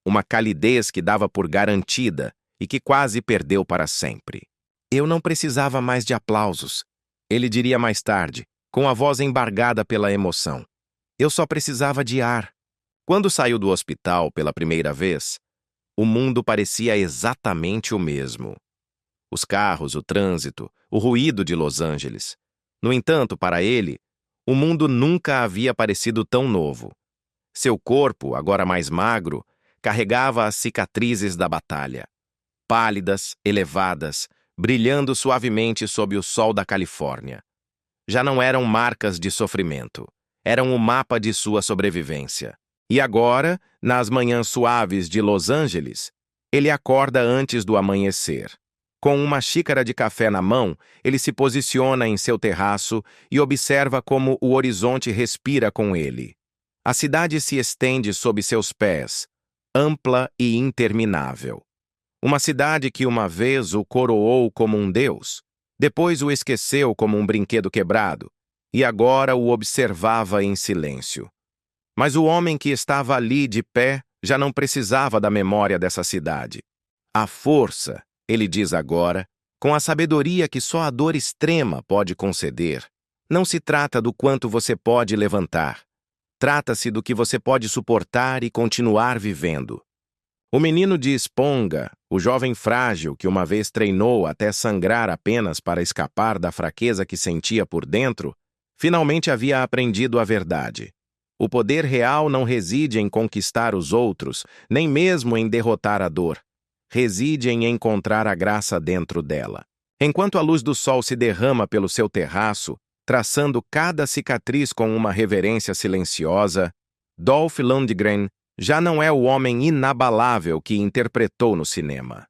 Uma calidez que dava por garantida e que quase perdeu para sempre. Eu não precisava mais de aplausos, ele diria mais tarde, com a voz embargada pela emoção. Eu só precisava de ar. Quando saiu do hospital pela primeira vez, o mundo parecia exatamente o mesmo. Os carros, o trânsito, o ruído de Los Angeles. No entanto, para ele, o mundo nunca havia parecido tão novo. Seu corpo, agora mais magro, carregava as cicatrizes da batalha. Pálidas, elevadas, brilhando suavemente sob o sol da Califórnia. Já não eram marcas de sofrimento. Eram o mapa de sua sobrevivência. E agora, nas manhãs suaves de Los Angeles, ele acorda antes do amanhecer. Com uma xícara de café na mão, ele se posiciona em seu terraço e observa como o horizonte respira com ele. A cidade se estende sob seus pés, ampla e interminável. Uma cidade que uma vez o coroou como um deus, depois o esqueceu como um brinquedo quebrado, e agora o observava em silêncio. Mas o homem que estava ali de pé já não precisava da memória dessa cidade. A força, Ele diz agora, com a sabedoria que só a dor extrema pode conceder: não se trata do quanto você pode levantar. Trata-se do que você pode suportar e continuar vivendo. O menino de Esponga, o jovem frágil que uma vez treinou até sangrar apenas para escapar da fraqueza que sentia por dentro, finalmente havia aprendido a verdade. O poder real não reside em conquistar os outros, nem mesmo em derrotar a dor. Reside em encontrar a graça dentro dela. Enquanto a luz do sol se derrama pelo seu terraço, traçando cada cicatriz com uma reverência silenciosa, Dolph Lundgren já não é o homem inabalável que interpretou no cinema.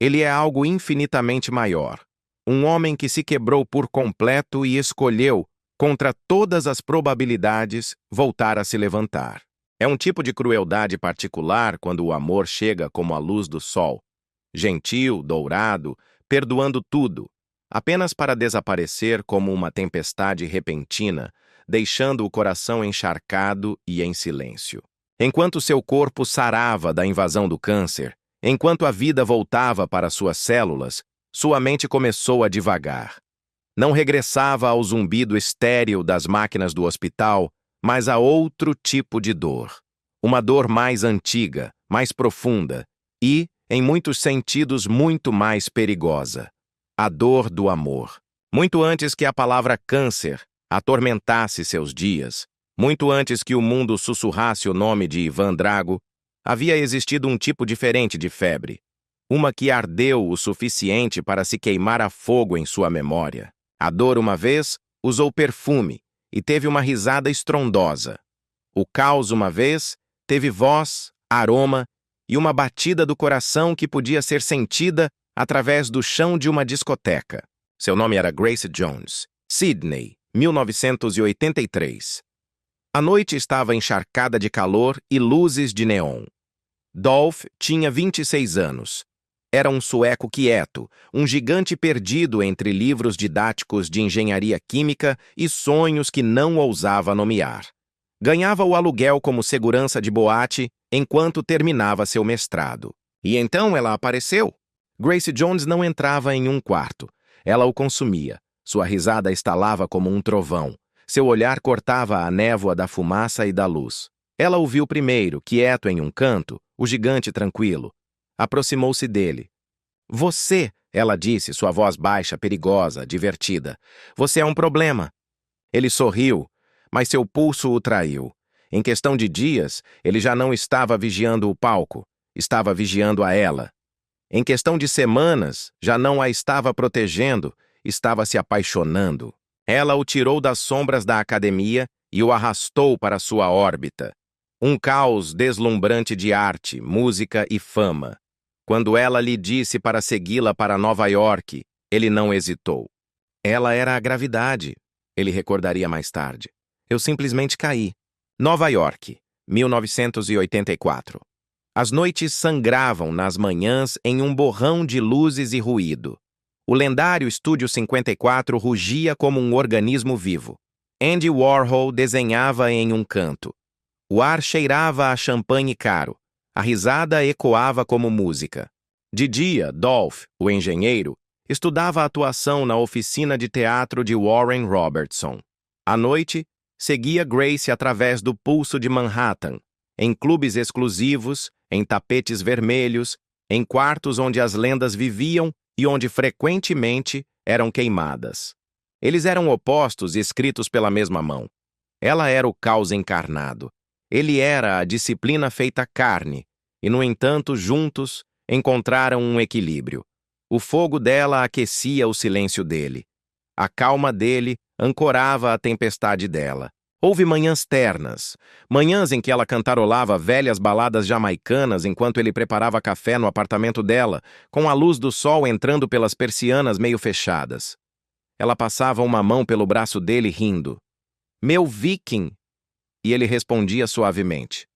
Ele é algo infinitamente maior. Um homem que se quebrou por completo e escolheu, contra todas as probabilidades, voltar a se levantar. É um tipo de crueldade particular quando o amor chega como a luz do sol, gentil, dourado, perdoando tudo, apenas para desaparecer como uma tempestade repentina, deixando o coração encharcado e em silêncio. Enquanto seu corpo sarava da invasão do câncer, enquanto a vida voltava para suas células, sua mente começou a divagar. Não regressava ao zumbido estéril das máquinas do hospital, mas a outro tipo de dor. Uma dor mais antiga, mais profunda e, em muitos sentidos, muito mais perigosa. A dor do amor. Muito antes que a palavra câncer atormentasse seus dias, muito antes que o mundo sussurrasse o nome de Ivan Drago, havia existido um tipo diferente de febre. Uma que ardeu o suficiente para se queimar a fogo em sua memória. A dor, uma vez, usou perfume e teve uma risada estrondosa. O caos, uma vez, teve voz, aroma e uma batida do coração que podia ser sentida através do chão de uma discoteca. Seu nome era Grace Jones. Sydney, 1983. A noite estava encharcada de calor e luzes de neon. Dolph tinha 26 anos. Era um sueco quieto, um gigante perdido entre livros didáticos de engenharia química e sonhos que não ousava nomear. Ganhava o aluguel como segurança de boate enquanto terminava seu mestrado. E então ela apareceu. Grace Jones não entrava em um quarto. Ela o consumia. Sua risada estalava como um trovão. Seu olhar cortava a névoa da fumaça e da luz. Ela o viu primeiro, quieto em um canto, o gigante tranquilo. Aproximou-se dele. Você, ela disse, sua voz baixa, perigosa, divertida. Você é um problema. Ele sorriu, mas seu pulso o traiu. Em questão de dias, ele já não estava vigiando o palco, estava vigiando a ela. Em questão de semanas, já não a estava protegendo, estava se apaixonando. Ela o tirou das sombras da academia e o arrastou para sua órbita. Um caos deslumbrante de arte, música e fama. Quando ela lhe disse para segui-la para Nova York, ele não hesitou. Ela era a gravidade, ele recordaria mais tarde. Eu simplesmente caí. Nova York, 1984. As noites sangravam nas manhãs em um borrão de luzes e ruído. O lendário Estúdio 54 rugia como um organismo vivo. Andy Warhol desenhava em um canto. O ar cheirava a champanhe caro. A risada ecoava como música. De dia, Dolph, o engenheiro, estudava atuação na oficina de teatro de Warren Robertson. À noite, seguia Grace através do pulso de Manhattan, em clubes exclusivos, em tapetes vermelhos, em quartos onde as lendas viviam e onde frequentemente eram queimadas. Eles eram opostos escritos pela mesma mão. Ela era o caos encarnado. Ele era a disciplina feita carne, e, no entanto, juntos, encontraram um equilíbrio. O fogo dela aquecia o silêncio dele. A calma dele ancorava a tempestade dela. Houve manhãs ternas, manhãs em que ela cantarolava velhas baladas jamaicanas enquanto ele preparava café no apartamento dela, com a luz do sol entrando pelas persianas meio fechadas. Ela passava uma mão pelo braço dele rindo. Meu viking! E ele respondia suavemente.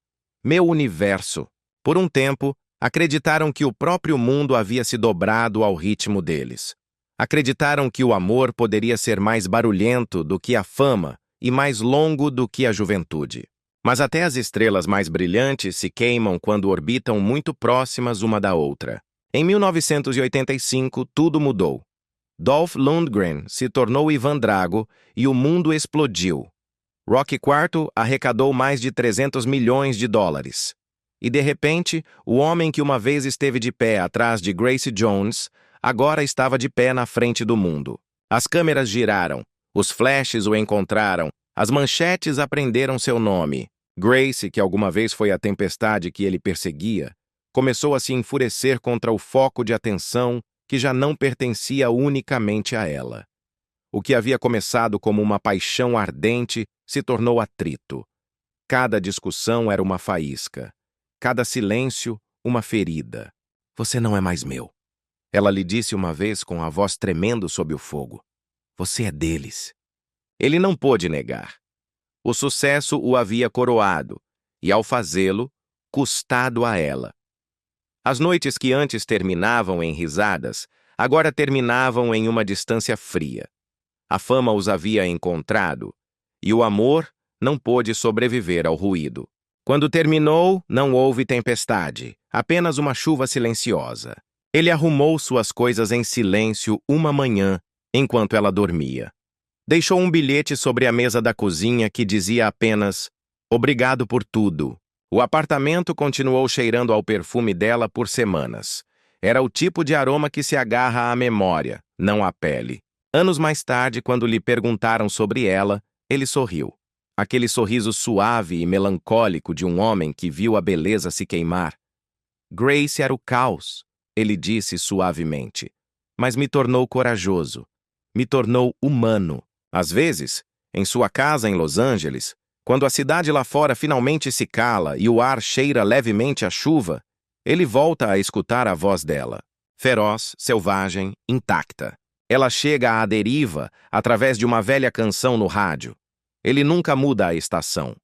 Meu universo. Por um tempo, acreditaram que o próprio mundo havia se dobrado ao ritmo deles. Acreditaram que o amor poderia ser mais barulhento do que a fama e mais longo do que a juventude. Mas até as estrelas mais brilhantes se queimam quando orbitam muito próximas uma da outra. Em 1985, tudo mudou. Dolph Lundgren se tornou Ivan Drago e o mundo explodiu. Rocky IV arrecadou mais de 300 milhões de dólares. E, de repente, o homem que uma vez esteve de pé atrás de Grace Jones, agora estava de pé na frente do mundo. As câmeras giraram, os flashes o encontraram, as manchetes aprenderam seu nome. Grace, que alguma vez foi a tempestade que ele perseguia, começou a se enfurecer contra o foco de atenção que já não pertencia unicamente a ela. O que havia começado como uma paixão ardente se tornou atrito. Cada discussão era uma faísca. Cada silêncio, uma ferida. Você não é mais meu. Ela lhe disse uma vez com a voz tremendo sob o fogo. Você é deles. Ele não pôde negar. O sucesso o havia coroado, e ao fazê-lo, custado a ela. As noites que antes terminavam em risadas, agora terminavam em uma distância fria. A fama os havia encontrado, e o amor não pôde sobreviver ao ruído. Quando terminou, não houve tempestade, apenas uma chuva silenciosa. Ele arrumou suas coisas em silêncio uma manhã, enquanto ela dormia. Deixou um bilhete sobre a mesa da cozinha que dizia apenas: "Obrigado por tudo." O apartamento continuou cheirando ao perfume dela por semanas. Era o tipo de aroma que se agarra à memória, não à pele. Anos mais tarde, quando lhe perguntaram sobre ela, ele sorriu. Aquele sorriso suave e melancólico de um homem que viu a beleza se queimar. Grace era o caos, ele disse suavemente, mas me tornou corajoso, me tornou humano. Às vezes, em sua casa em Los Angeles, quando a cidade lá fora finalmente se cala e o ar cheira levemente a chuva, ele volta a escutar a voz dela, feroz, selvagem, intacta. Ela chega à deriva através de uma velha canção no rádio. Ele nunca muda a estação.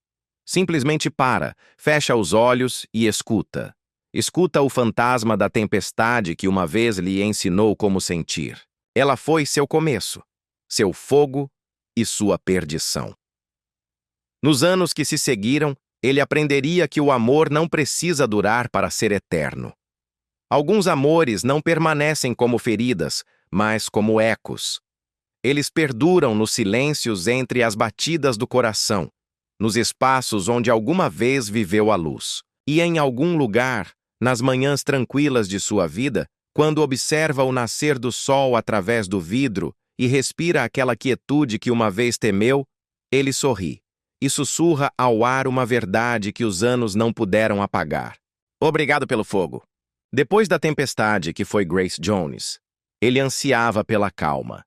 Simplesmente para, fecha os olhos e escuta. Escuta o fantasma da tempestade que uma vez lhe ensinou como sentir. Ela foi seu começo, seu fogo e sua perdição. Nos anos que se seguiram, ele aprenderia que o amor não precisa durar para ser eterno. Alguns amores não permanecem como feridas, mas como ecos. Eles perduram nos silêncios entre as batidas do coração, nos espaços onde alguma vez viveu a luz. E em algum lugar, nas manhãs tranquilas de sua vida, quando observa o nascer do sol através do vidro e respira aquela quietude que uma vez temeu, ele sorri e sussurra ao ar uma verdade que os anos não puderam apagar. Obrigado pelo fogo. Depois da tempestade que foi Grace Jones, ele ansiava pela calma.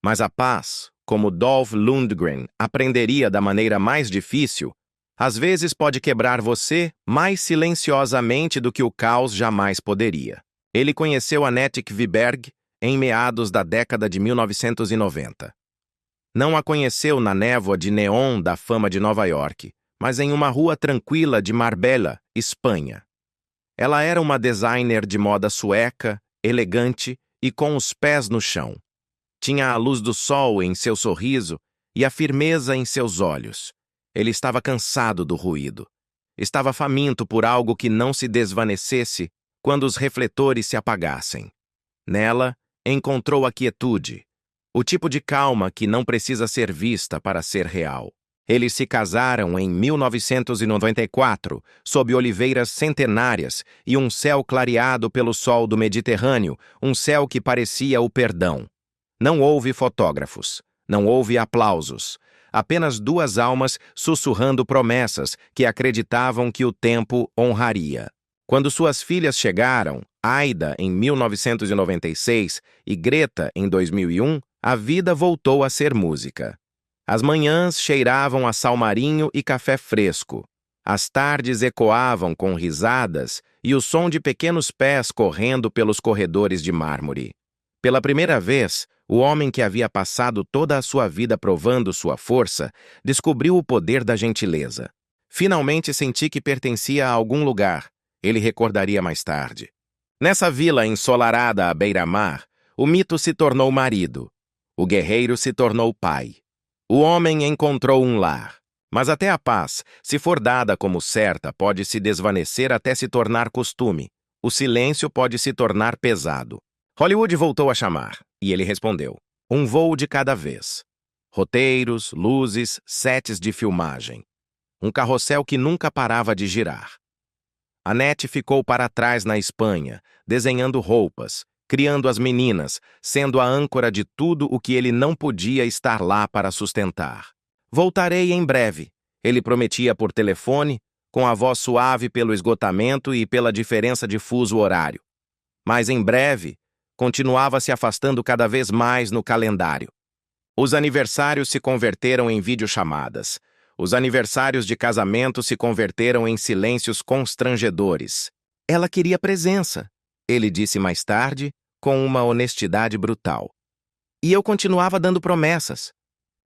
Mas a paz, como Dolph Lundgren aprenderia da maneira mais difícil, às vezes pode quebrar você mais silenciosamente do que o caos jamais poderia. Ele conheceu Annette Kviberg em meados da década de 1990. Não a conheceu na névoa de neon da fama de Nova York, mas em uma rua tranquila de Marbella, Espanha. Ela era uma designer de moda sueca, elegante e com os pés no chão. Tinha a luz do sol em seu sorriso e a firmeza em seus olhos. Ele estava cansado do ruído. Estava faminto por algo que não se desvanecesse quando os refletores se apagassem. Nela, encontrou a quietude, o tipo de calma que não precisa ser vista para ser real. Eles se casaram em 1994, sob oliveiras centenárias e um céu clareado pelo sol do Mediterrâneo, um céu que parecia o perdão. Não houve fotógrafos, não houve aplausos, apenas duas almas sussurrando promessas que acreditavam que o tempo honraria. Quando suas filhas chegaram, Aida em 1996 e Greta em 2001, a vida voltou a ser música. As manhãs cheiravam a salmarinho e café fresco. As tardes ecoavam com risadas e o som de pequenos pés correndo pelos corredores de mármore. Pela primeira vez, o homem que havia passado toda a sua vida provando sua força, descobriu o poder da gentileza. Finalmente senti que pertencia a algum lugar, ele recordaria mais tarde. Nessa vila ensolarada à beira-mar, o mito se tornou marido. O guerreiro se tornou pai. O homem encontrou um lar. Mas até a paz, se for dada como certa, pode se desvanecer até se tornar costume. o silêncio pode se tornar pesado. Hollywood voltou a chamar, e ele respondeu. Um voo de cada vez. Roteiros, luzes, sets de filmagem. Um carrossel que nunca parava de girar. Annette ficou para trás na Espanha, desenhando roupas, criando as meninas, sendo a âncora de tudo o que ele não podia estar lá para sustentar. Voltarei em breve, ele prometia por telefone, com a voz suave pelo esgotamento e pela diferença de fuso horário. Mas em breve, continuava se afastando cada vez mais no calendário. Os aniversários se converteram em videochamadas. Os aniversários de casamento se converteram em silêncios constrangedores. Ela queria presença, ele disse mais tarde, com uma honestidade brutal. E eu continuava dando promessas.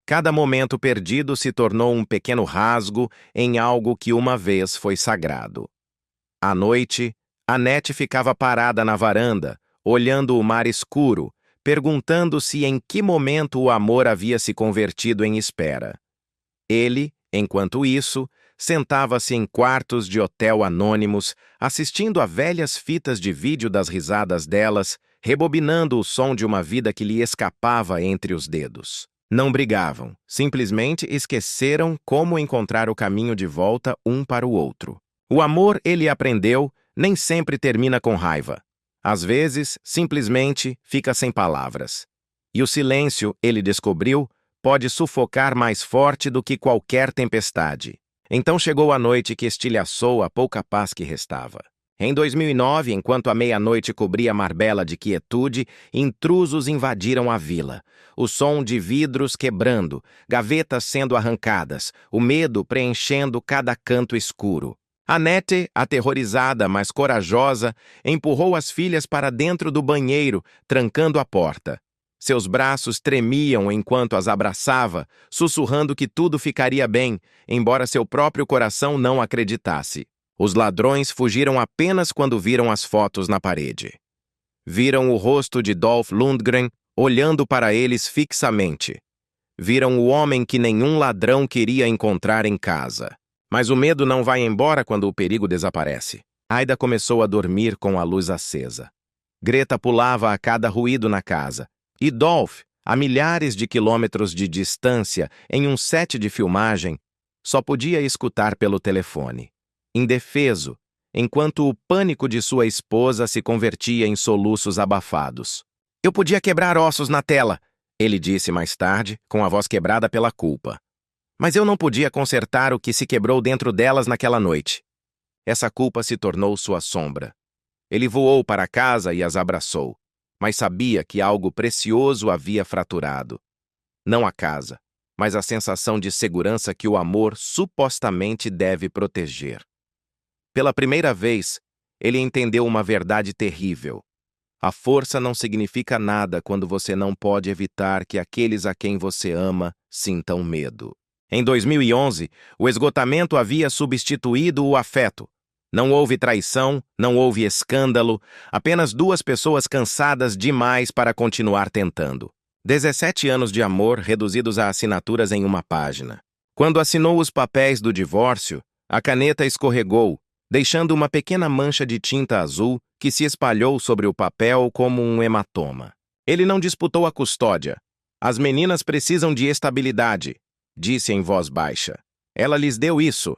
Cada momento perdido se tornou um pequeno rasgo em algo que uma vez foi sagrado. À noite, Annette ficava parada na varanda, olhando o mar escuro, perguntando-se em que momento o amor havia se convertido em espera. Ele, enquanto isso, sentava-se em quartos de hotel anônimos, assistindo a velhas fitas de vídeo das risadas delas, rebobinando o som de uma vida que lhe escapava entre os dedos. Não brigavam, simplesmente esqueceram como encontrar o caminho de volta um para o outro. O amor, ele aprendeu, nem sempre termina com raiva. Às vezes, simplesmente fica sem palavras. E o silêncio, ele descobriu, pode sufocar mais forte do que qualquer tempestade. Então chegou a noite que estilhaçou a pouca paz que restava. Em 2009, enquanto a meia-noite cobria Marbella de quietude, intrusos invadiram a vila. O som de vidros quebrando, gavetas sendo arrancadas, o medo preenchendo cada canto escuro. Annette, aterrorizada, mas corajosa, empurrou as filhas para dentro do banheiro, trancando a porta. Seus braços tremiam enquanto as abraçava, sussurrando que tudo ficaria bem, embora seu próprio coração não acreditasse. Os ladrões fugiram apenas quando viram as fotos na parede. Viram o rosto de Dolph Lundgren olhando para eles fixamente. Viram o homem que nenhum ladrão queria encontrar em casa. Mas o medo não vai embora quando o perigo desaparece. Aida começou a dormir com a luz acesa. Greta pulava a cada ruído na casa. E Dolph, a milhares de quilômetros de distância, em um set de filmagem, só podia escutar pelo telefone. Indefeso, enquanto o pânico de sua esposa se convertia em soluços abafados. Eu podia quebrar ossos na tela, ele disse mais tarde, com a voz quebrada pela culpa. Mas eu não podia consertar o que se quebrou dentro delas naquela noite. Essa culpa se tornou sua sombra. Ele voou para casa e as abraçou, mas sabia que algo precioso havia fraturado. Não a casa, mas a sensação de segurança que o amor supostamente deve proteger. Pela primeira vez, ele entendeu uma verdade terrível. A força não significa nada quando você não pode evitar que aqueles a quem você ama sintam medo. Em 2011, o esgotamento havia substituído o afeto. Não houve traição, não houve escândalo, apenas duas pessoas cansadas demais para continuar tentando. 17 anos de amor reduzidos a assinaturas em uma página. Quando assinou os papéis do divórcio, a caneta escorregou, deixando uma pequena mancha de tinta azul que se espalhou sobre o papel como um hematoma. Ele não disputou a custódia. As meninas precisam de estabilidade, disse em voz baixa. Ela lhes deu isso.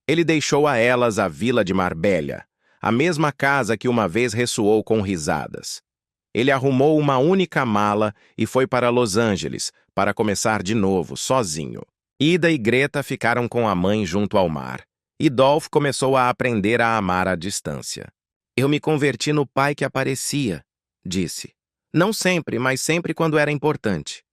Ele deixou a elas a vila de Marbella, a mesma casa que uma vez ressoou com risadas. Ele arrumou uma única mala e foi para Los Angeles, para começar de novo, sozinho. Ida e Greta ficaram com a mãe junto ao mar, e Dolph começou a aprender a amar à distância. Eu me converti no pai que aparecia, disse. Não sempre, mas sempre quando era importante.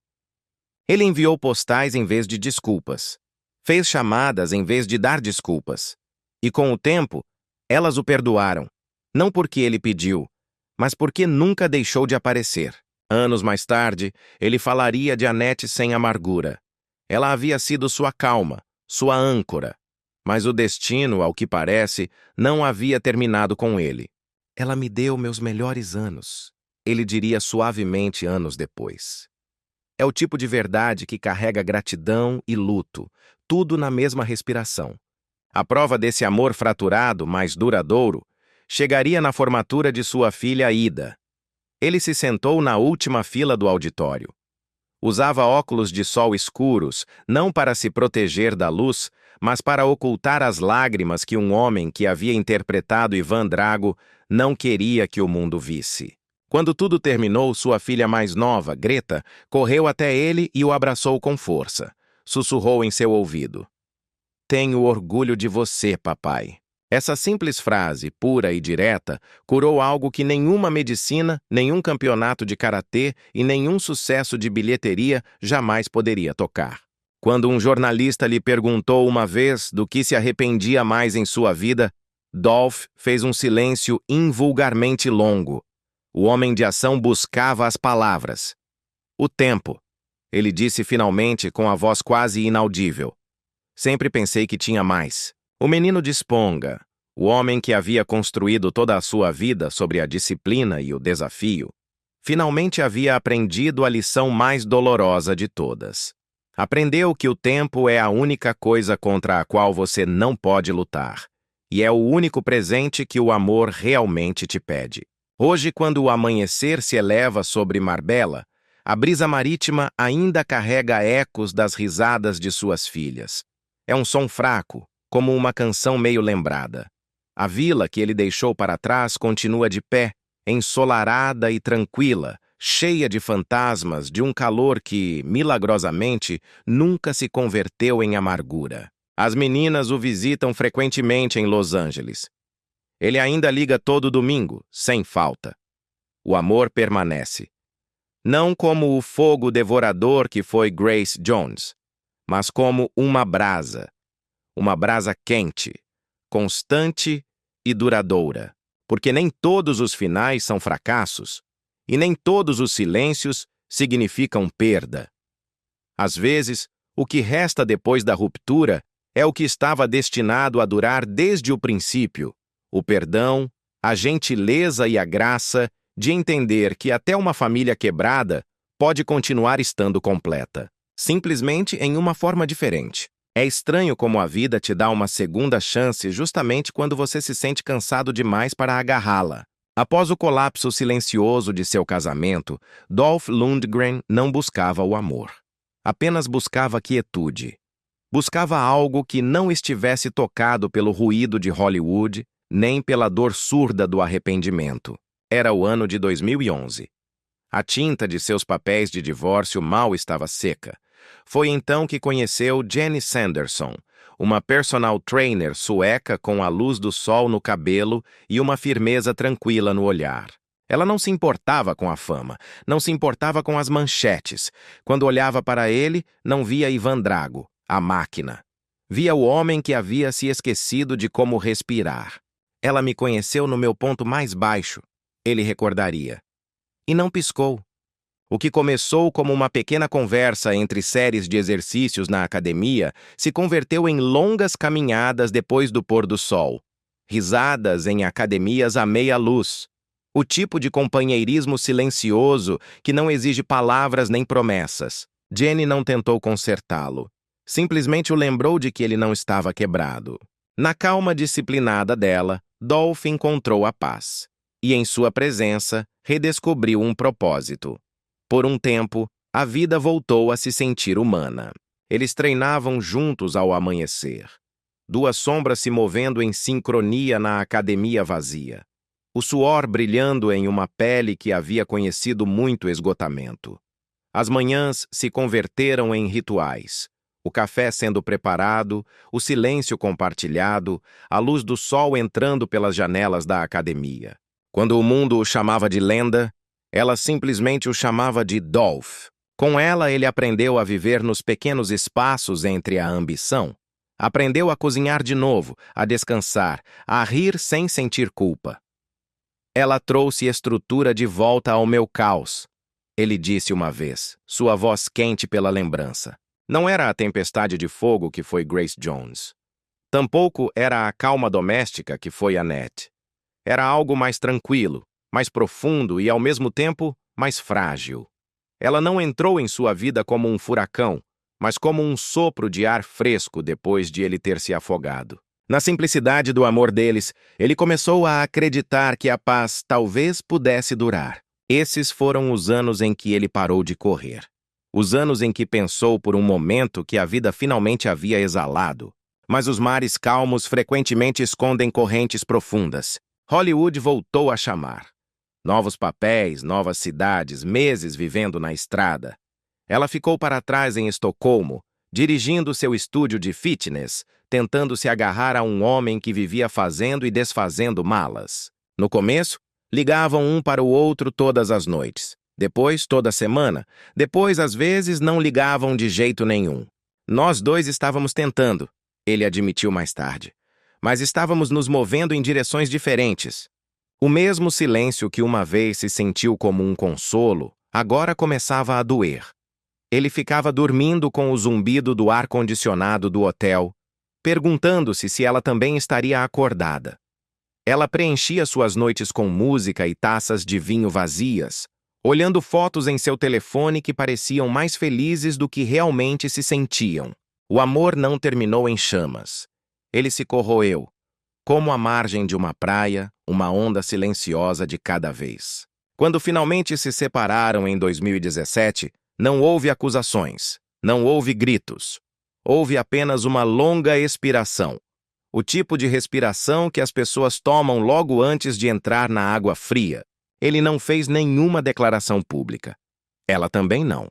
Ele enviou postais em vez de desculpas. Fez chamadas em vez de dar desculpas. E com o tempo, elas o perdoaram. Não porque ele pediu, mas porque nunca deixou de aparecer. Anos mais tarde, ele falaria de Annette sem amargura. Ela havia sido sua calma, sua âncora. Mas o destino, ao que parece, não havia terminado com ele. Ela me deu meus melhores anos, ele diria suavemente anos depois. É o tipo de verdade que carrega gratidão e luto, tudo na mesma respiração. A prova desse amor fraturado, mais duradouro, chegaria na formatura de sua filha Ida. Ele se sentou na última fila do auditório. Usava óculos de sol escuros, não para se proteger da luz, mas para ocultar as lágrimas que um homem que havia interpretado Ivan Drago não queria que o mundo visse. Quando tudo terminou, sua filha mais nova, Greta, correu até ele e o abraçou com força. Sussurrou em seu ouvido: "Tenho orgulho de você, papai." Essa simples frase, pura e direta, curou algo que nenhuma medicina, nenhum campeonato de karatê e nenhum sucesso de bilheteria jamais poderia tocar. Quando um jornalista lhe perguntou uma vez do que se arrependia mais em sua vida, Dolph fez um silêncio invulgarmente longo. O homem de ação buscava as palavras. "O tempo", ele disse finalmente com a voz quase inaudível. "Sempre pensei que tinha mais." O menino de Sponga, o homem que havia construído toda a sua vida sobre a disciplina e o desafio, finalmente havia aprendido a lição mais dolorosa de todas. Aprendeu que o tempo é a única coisa contra a qual você não pode lutar, e é o único presente que o amor realmente te pede. Hoje, quando o amanhecer se eleva sobre Marbella, a brisa marítima ainda carrega ecos das risadas de suas filhas. É um som fraco, como uma canção meio lembrada. A vila que ele deixou para trás continua de pé, ensolarada e tranquila, cheia de fantasmas de um calor que, milagrosamente, nunca se converteu em amargura. As meninas o visitam frequentemente em Los Angeles. Ele ainda liga todo domingo, sem falta. O amor permanece. Não como o fogo devorador que foi Grace Jones, mas como uma brasa quente, constante e duradoura, porque nem todos os finais são fracassos, e nem todos os silêncios significam perda. Às vezes, o que resta depois da ruptura é o que estava destinado a durar desde o princípio: o perdão, a gentileza e a graça de entender que até uma família quebrada pode continuar estando completa, simplesmente em uma forma diferente. É estranho como a vida te dá uma segunda chance justamente quando você se sente cansado demais para agarrá-la. Após o colapso silencioso de seu casamento, Dolph Lundgren não buscava o amor. Apenas buscava quietude. Buscava algo que não estivesse tocado pelo ruído de Hollywood, nem pela dor surda do arrependimento. Era o ano de 2011. A tinta de seus papéis de divórcio mal estava seca. Foi então que conheceu Jenny Sanderson, uma personal trainer sueca com a luz do sol no cabelo e uma firmeza tranquila no olhar. Ela não se importava com a fama, não se importava com as manchetes. Quando olhava para ele, não via Ivan Drago, a máquina. Via o homem que havia se esquecido de como respirar. "Ela me conheceu no meu ponto mais baixo", ele recordaria. E não piscou. O que começou como uma pequena conversa entre séries de exercícios na academia se converteu em longas caminhadas depois do pôr do sol, risadas em academias à meia luz, o tipo de companheirismo silencioso que não exige palavras nem promessas. Jenny não tentou consertá-lo. Simplesmente o lembrou de que ele não estava quebrado. Na calma disciplinada dela, Dolph encontrou a paz. E em sua presença, redescobriu um propósito. Por um tempo, a vida voltou a se sentir humana. Eles treinavam juntos ao amanhecer. Duas sombras se movendo em sincronia na academia vazia. O suor brilhando em uma pele que havia conhecido muito esgotamento. As manhãs se converteram em rituais. O café sendo preparado, o silêncio compartilhado, a luz do sol entrando pelas janelas da academia. Quando o mundo o chamava de lenda, ela simplesmente o chamava de Dolph. Com ela, ele aprendeu a viver nos pequenos espaços entre a ambição. Aprendeu a cozinhar de novo, a descansar, a rir sem sentir culpa. "Ela trouxe estrutura de volta ao meu caos", ele disse uma vez, sua voz quente pela lembrança. Não era a tempestade de fogo que foi Grace Jones. Tampouco era a calma doméstica que foi Annette. Era algo mais tranquilo, mais profundo e, ao mesmo tempo, mais frágil. Ela não entrou em sua vida como um furacão, mas como um sopro de ar fresco depois de ele ter se afogado. Na simplicidade do amor deles, ele começou a acreditar que a paz talvez pudesse durar. Esses foram os anos em que ele parou de correr. Os anos em que pensou por um momento que a vida finalmente havia exalado. Mas os mares calmos frequentemente escondem correntes profundas. Hollywood voltou a chamar. Novos papéis, novas cidades, meses vivendo na estrada. Ela ficou para trás em Estocolmo, dirigindo seu estúdio de fitness, tentando se agarrar a um homem que vivia fazendo e desfazendo malas. No começo, ligavam um para o outro todas as noites. Depois, toda semana. Depois, às vezes, não ligavam de jeito nenhum. Nós dois estávamos tentando, ele admitiu mais tarde. Mas estávamos nos movendo em direções diferentes. O mesmo silêncio que uma vez se sentiu como um consolo, agora começava a doer. Ele ficava dormindo com o zumbido do ar-condicionado do hotel, perguntando-se se ela também estaria acordada. Ela preenchia suas noites com música e taças de vinho vazias, olhando fotos em seu telefone que pareciam mais felizes do que realmente se sentiam. O amor não terminou em chamas. Ele se corroeu, como a margem de uma praia, uma onda silenciosa de cada vez. Quando finalmente se separaram em 2017, não houve acusações, não houve gritos. Houve apenas uma longa expiração. O tipo de respiração que as pessoas tomam logo antes de entrar na água fria. Ele não fez nenhuma declaração pública. Ela também não.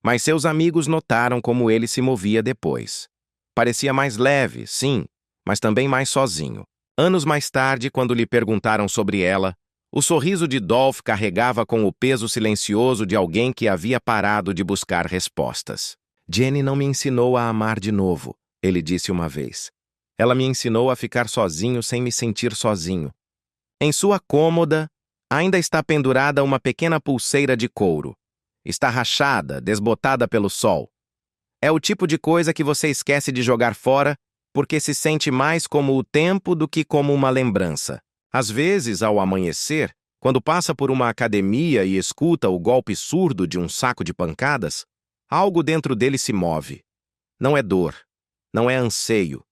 Mas seus amigos notaram como ele se movia depois. Parecia mais leve, sim, mas também mais sozinho. Anos mais tarde, quando lhe perguntaram sobre ela, o sorriso de Dolph carregava com o peso silencioso de alguém que havia parado de buscar respostas. Jenny não me ensinou a amar de novo, ele disse uma vez. Ela me ensinou a ficar sozinho sem me sentir sozinho. Em sua cômoda, ainda está pendurada uma pequena pulseira de couro. Está rachada, desbotada pelo sol. É o tipo de coisa que você esquece de jogar fora porque se sente mais como o tempo do que como uma lembrança. Às vezes, ao amanhecer, quando passa por uma academia e escuta o golpe surdo de um saco de pancadas, algo dentro dele se move. Não é dor, não é anseio,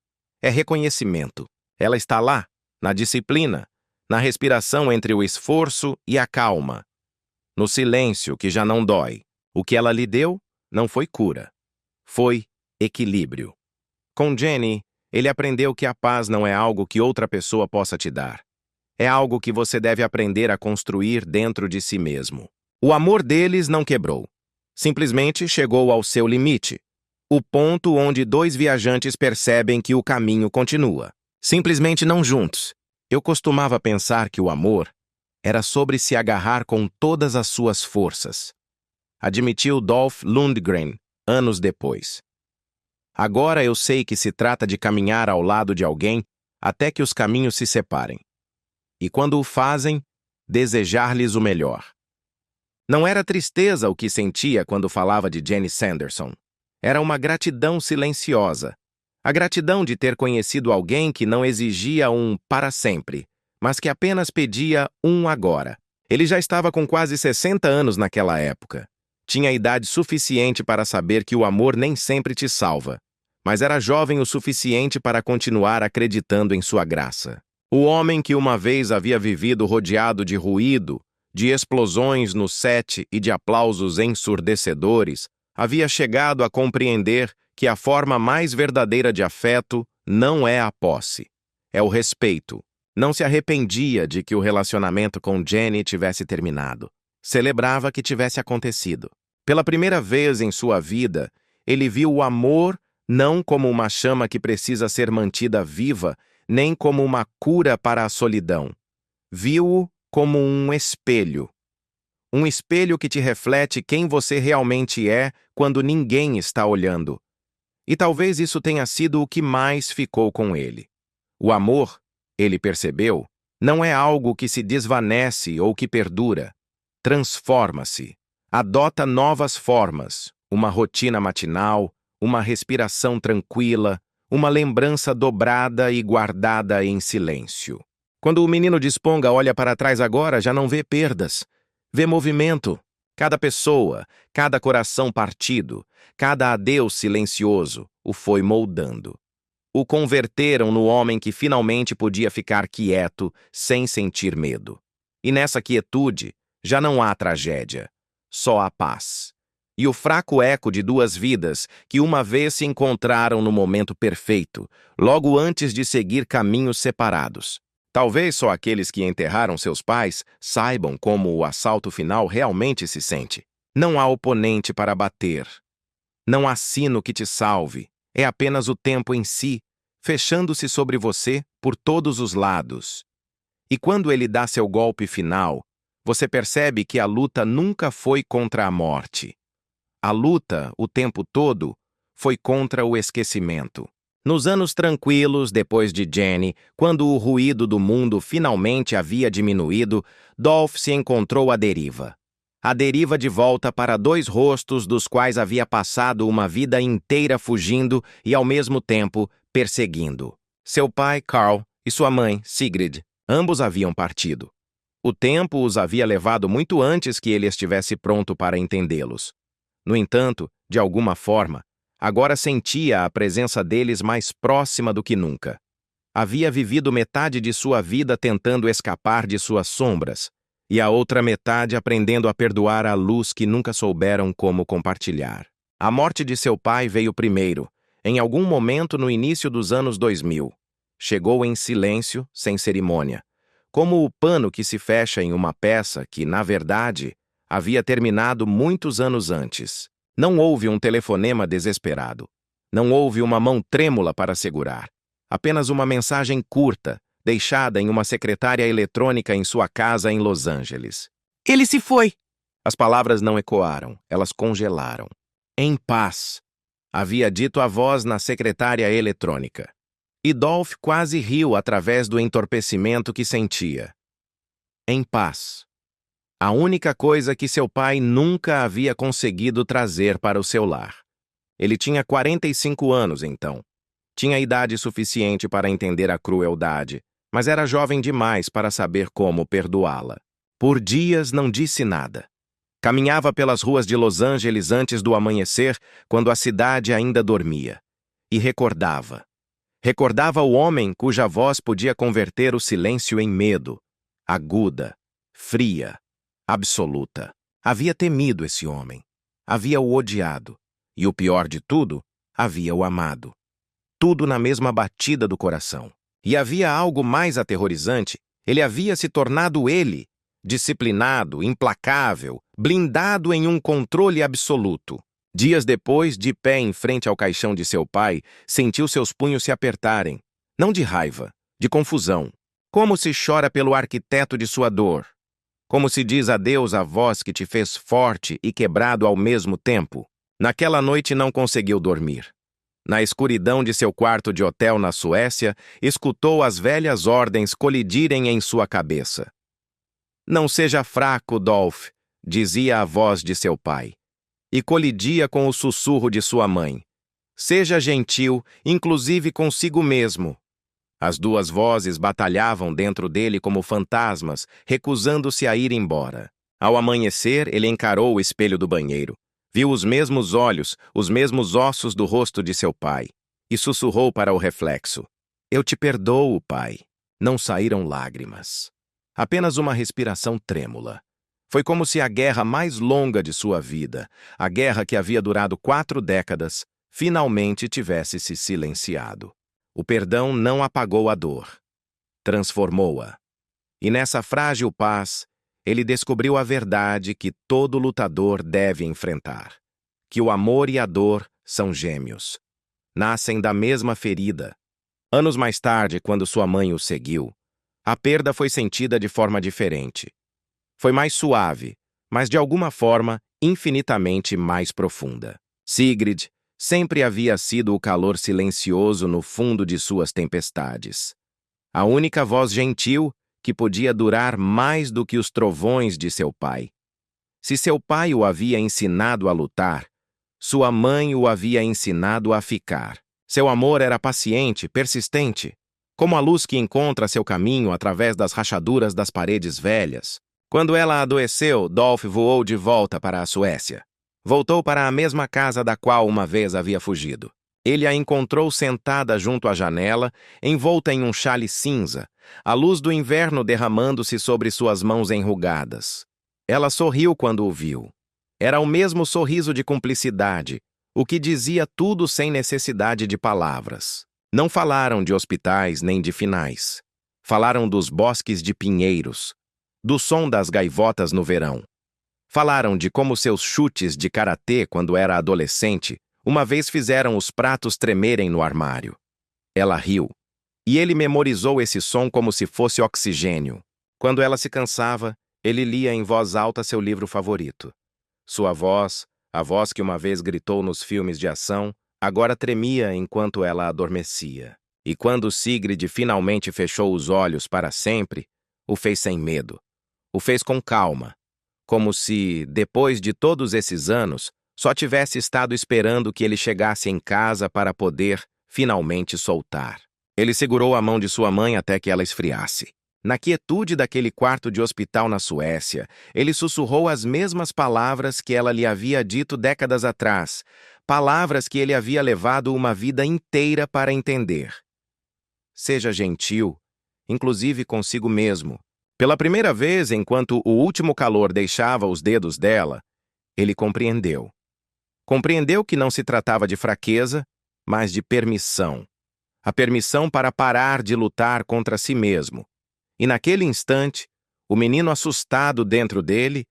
é reconhecimento. Ela está lá, na disciplina, na respiração entre o esforço e a calma, no silêncio que já não dói. O que ela lhe deu não foi cura, foi equilíbrio. Com Jenny, ele aprendeu que a paz não é algo que outra pessoa possa te dar. É algo que você deve aprender a construir dentro de si mesmo. O amor deles não quebrou. Simplesmente chegou ao seu limite. O ponto onde dois viajantes percebem que o caminho continua. Simplesmente não juntos. Eu costumava pensar que o amor era sobre se agarrar com todas as suas forças. Admitiu Dolph Lundgren, anos depois. Agora eu sei que se trata de caminhar ao lado de alguém até que os caminhos se separem. E quando o fazem, desejar-lhes o melhor. Não era tristeza o que sentia quando falava de Jenny Sanderson. Era uma gratidão silenciosa. A gratidão de ter conhecido alguém que não exigia um para sempre, mas que apenas pedia um agora. Ele já estava com quase 60 anos naquela época. Tinha idade suficiente para saber que o amor nem sempre te salva, mas era jovem o suficiente para continuar acreditando em sua graça. O homem que uma vez havia vivido rodeado de ruído, de explosões no set e de aplausos ensurdecedores, havia chegado a compreender que a forma mais verdadeira de afeto não é a posse, é o respeito. Não se arrependia de que o relacionamento com Jenny tivesse terminado. Celebrava que tivesse acontecido. Pela primeira vez em sua vida, ele viu o amor não como uma chama que precisa ser mantida viva, nem como uma cura para a solidão. Viu-o como um espelho. Um espelho que te reflete quem você realmente é quando ninguém está olhando. E talvez isso tenha sido o que mais ficou com ele. O amor, ele percebeu, não é algo que se desvanece ou que perdura. Transforma-se. Adota novas formas, uma rotina matinal, uma respiração tranquila, uma lembrança dobrada e guardada em silêncio. Quando o menino de Esponga olha para trás agora, já não vê perdas. Vê movimento. Cada pessoa, cada coração partido, cada adeus silencioso o foi moldando. o converteram no homem que finalmente podia ficar quieto, sem sentir medo. E nessa quietude, já não há tragédia, só a paz. E o fraco eco de duas vidas que uma vez se encontraram no momento perfeito, logo antes de seguir caminhos separados. Talvez só aqueles que enterraram seus pais saibam como o assalto final realmente se sente. Não há oponente para bater. Não há sino que te salve. É apenas o tempo em si, fechando-se sobre você por todos os lados. E quando ele dá seu golpe final, você percebe que a luta nunca foi contra a morte. A luta, o tempo todo, foi contra o esquecimento. Nos anos tranquilos, depois de Jenny, quando o ruído do mundo finalmente havia diminuído, Dolph se encontrou à deriva. A deriva de volta para dois rostos dos quais havia passado uma vida inteira fugindo e, ao mesmo tempo, perseguindo. Seu pai, Carl, e sua mãe, Sigrid, ambos haviam partido. O tempo os havia levado muito antes que ele estivesse pronto para entendê-los. No entanto, de alguma forma, agora sentia a presença deles mais próxima do que nunca. Havia vivido metade de sua vida tentando escapar de suas sombras, e a outra metade aprendendo a perdoar a luz que nunca souberam como compartilhar. A morte de seu pai veio primeiro, em algum momento no início dos anos 2000. Chegou em silêncio, sem cerimônia, como o pano que se fecha em uma peça que, na verdade, havia terminado muitos anos antes. Não houve um telefonema desesperado. Não houve uma mão trêmula para segurar. Apenas uma mensagem curta, deixada em uma secretária eletrônica em sua casa em Los Angeles. Ele se foi! As palavras não ecoaram, elas congelaram. Em paz, havia dito a voz na secretária eletrônica. E Dolph quase riu através do entorpecimento que sentia. Em paz. A única coisa que seu pai nunca havia conseguido trazer para o seu lar. Ele tinha 45 anos, então. Tinha idade suficiente para entender a crueldade, mas era jovem demais para saber como perdoá-la. Por dias não disse nada. Caminhava pelas ruas de Los Angeles antes do amanhecer, quando a cidade ainda dormia. E recordava. Recordava o homem cuja voz podia converter o silêncio em medo. Aguda, fria, absoluta. Havia temido esse homem. Havia-o odiado. E o pior de tudo, havia-o amado. Tudo na mesma batida do coração. E havia algo mais aterrorizante. Ele havia se tornado ele, disciplinado, implacável, blindado em um controle absoluto. Dias depois, de pé em frente ao caixão de seu pai, sentiu seus punhos se apertarem. Não de raiva, de confusão. Como se chora pelo arquiteto de sua dor. Como se diz adeus à voz que te fez forte e quebrado ao mesmo tempo. Naquela noite não conseguiu dormir. Na escuridão de seu quarto de hotel na Suécia, escutou as velhas ordens colidirem em sua cabeça. Não seja fraco, Dolph, dizia a voz de seu pai. E colidia com o sussurro de sua mãe. Seja gentil, inclusive consigo mesmo. As duas vozes batalhavam dentro dele como fantasmas, recusando-se a ir embora. Ao amanhecer, ele encarou o espelho do banheiro. Viu os mesmos olhos, os mesmos ossos do rosto de seu pai, e sussurrou para o reflexo. Eu te perdoo, pai. Não saíram lágrimas. Apenas uma respiração trêmula. Foi como se a guerra mais longa de sua vida, a guerra que havia durado 4 décadas, finalmente tivesse se silenciado. O perdão não apagou a dor. Transformou-a. E nessa frágil paz, ele descobriu a verdade que todo lutador deve enfrentar. Que o amor e a dor são gêmeos. Nascem da mesma ferida. Anos mais tarde, quando sua mãe o seguiu, a perda foi sentida de forma diferente. Foi mais suave, mas de alguma forma infinitamente mais profunda. Sigrid sempre havia sido o calor silencioso no fundo de suas tempestades. A única voz gentil que podia durar mais do que os trovões de seu pai. Se seu pai o havia ensinado a lutar, sua mãe o havia ensinado a ficar. Seu amor era paciente, persistente, como a luz que encontra seu caminho através das rachaduras das paredes velhas. Quando ela adoeceu, Dolph voou de volta para a Suécia. Voltou para a mesma casa da qual uma vez havia fugido. Ele a encontrou sentada junto à janela, envolta em um xale cinza, a luz do inverno derramando-se sobre suas mãos enrugadas. Ela sorriu quando o viu. Era o mesmo sorriso de cumplicidade, o que dizia tudo sem necessidade de palavras. Não falaram de hospitais nem de finais. Falaram dos bosques de pinheiros, do som das gaivotas no verão. Falaram de como seus chutes de karatê quando era adolescente uma vez fizeram os pratos tremerem no armário. Ela riu, e ele memorizou esse som como se fosse oxigênio. Quando ela se cansava, ele lia em voz alta seu livro favorito. Sua voz, a voz que uma vez gritou nos filmes de ação, agora tremia enquanto ela adormecia. E quando Sigrid finalmente fechou os olhos para sempre, o fez sem medo. O fez com calma, como se, depois de todos esses anos, só tivesse estado esperando que ele chegasse em casa para poder, finalmente, soltar. Ele segurou a mão de sua mãe até que ela esfriasse. Na quietude daquele quarto de hospital na Suécia, ele sussurrou as mesmas palavras que ela lhe havia dito décadas atrás, palavras que ele havia levado uma vida inteira para entender. Seja gentil, inclusive consigo mesmo. Pela primeira vez, enquanto o último calor deixava os dedos dela, ele compreendeu. Compreendeu que não se tratava de fraqueza, mas de permissão. A permissão para parar de lutar contra si mesmo. E naquele instante, o menino assustado dentro dele,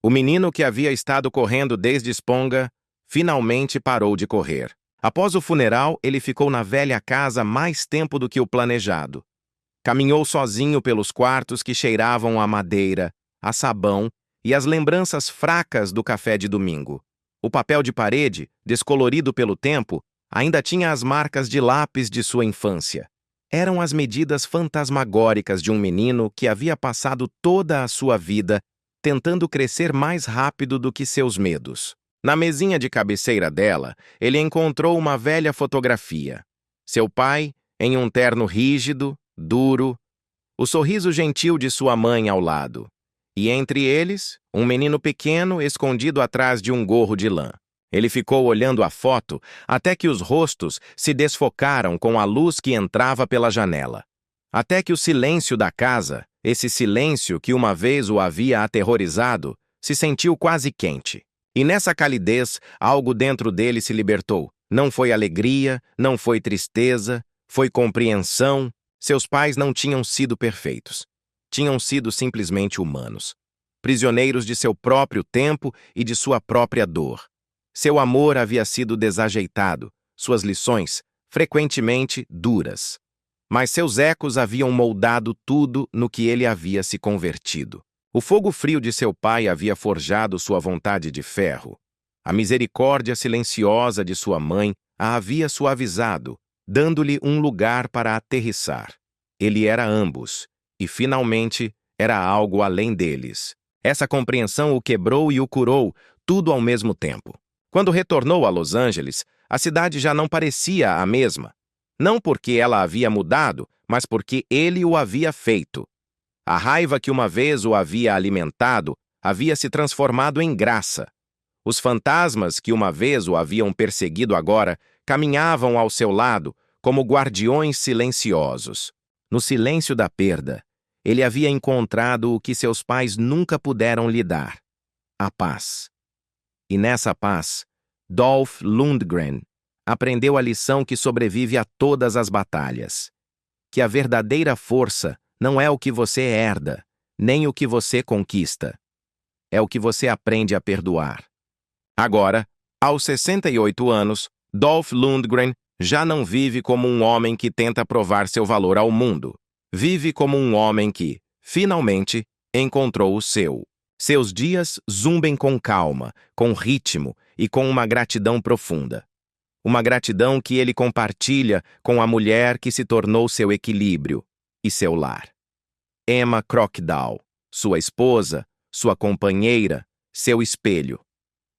o menino que havia estado correndo desde Sponga, finalmente parou de correr. Após o funeral, ele ficou na velha casa mais tempo do que o planejado. Caminhou sozinho pelos quartos que cheiravam a madeira, a sabão e as lembranças fracas do café de domingo. O papel de parede, descolorido pelo tempo, ainda tinha as marcas de lápis de sua infância. Eram as medidas fantasmagóricas de um menino que havia passado toda a sua vida tentando crescer mais rápido do que seus medos. Na mesinha de cabeceira dela, ele encontrou uma velha fotografia. Seu pai, em um terno rígido, duro, o sorriso gentil de sua mãe ao lado. E entre eles, um menino pequeno escondido atrás de um gorro de lã. Ele ficou olhando a foto até que os rostos se desfocaram com a luz que entrava pela janela. Até que o silêncio da casa, esse silêncio que uma vez o havia aterrorizado, se sentiu quase quente. E nessa calidez, algo dentro dele se libertou. Não foi alegria, não foi tristeza, foi compreensão. Seus pais não tinham sido perfeitos. Tinham sido simplesmente humanos. Prisioneiros de seu próprio tempo e de sua própria dor. Seu amor havia sido desajeitado, suas lições, frequentemente, duras. Mas seus ecos haviam moldado tudo no que ele havia se convertido. O fogo frio de seu pai havia forjado sua vontade de ferro. A misericórdia silenciosa de sua mãe a havia suavizado, dando-lhe um lugar para aterrissar. Ele era ambos, e finalmente era algo além deles. Essa compreensão o quebrou e o curou, tudo ao mesmo tempo. Quando retornou a Los Angeles, a cidade já não parecia a mesma. Não porque ela havia mudado, mas porque ele o havia feito. A raiva que uma vez o havia alimentado havia se transformado em graça. Os fantasmas que uma vez o haviam perseguido agora caminhavam ao seu lado como guardiões silenciosos. No silêncio da perda, ele havia encontrado o que seus pais nunca puderam lhe dar: a paz. E nessa paz, Dolph Lundgren aprendeu a lição que sobrevive a todas as batalhas: que a verdadeira força não é o que você herda, nem o que você conquista. É o que você aprende a perdoar. Agora, aos 68 anos, Dolph Lundgren já não vive como um homem que tenta provar seu valor ao mundo. Vive como um homem que, finalmente, encontrou o seu. Seus dias zumbem com calma, com ritmo e com uma gratidão profunda. Uma gratidão que ele compartilha com a mulher que se tornou seu equilíbrio e seu lar. Emma Crocdale, sua esposa, sua companheira, seu espelho.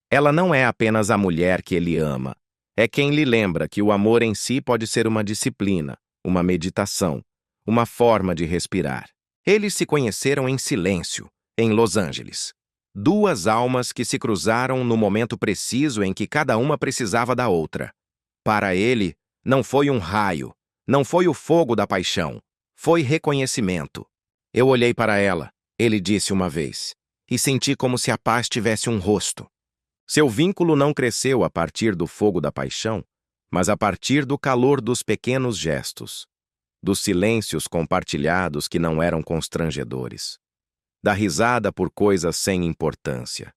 Ela não é apenas a mulher que ele ama. É quem lhe lembra que o amor em si pode ser uma disciplina, uma meditação, uma forma de respirar. Eles se conheceram em silêncio, em Los Angeles. Duas almas que se cruzaram no momento preciso em que cada uma precisava da outra. Para ele, não foi um raio, não foi o fogo da paixão, foi reconhecimento. Eu olhei para ela, ele disse uma vez, e senti como se a paz tivesse um rosto. Seu vínculo não cresceu a partir do fogo da paixão, mas a partir do calor dos pequenos gestos, dos silêncios compartilhados que não eram constrangedores, da risada por coisas sem importância,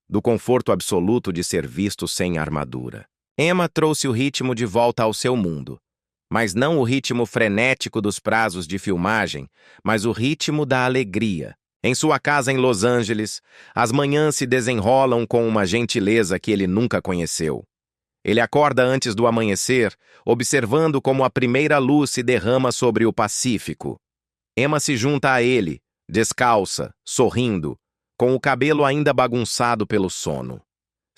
do conforto absoluto de ser visto sem armadura. Emma trouxe o ritmo de volta ao seu mundo, mas não o ritmo frenético dos prazos de filmagem, mas o ritmo da alegria. Em sua casa em Los Angeles, as manhãs se desenrolam com uma gentileza que ele nunca conheceu. Ele acorda antes do amanhecer, observando como a primeira luz se derrama sobre o Pacífico. Emma se junta a ele, descalça, sorrindo, com o cabelo ainda bagunçado pelo sono.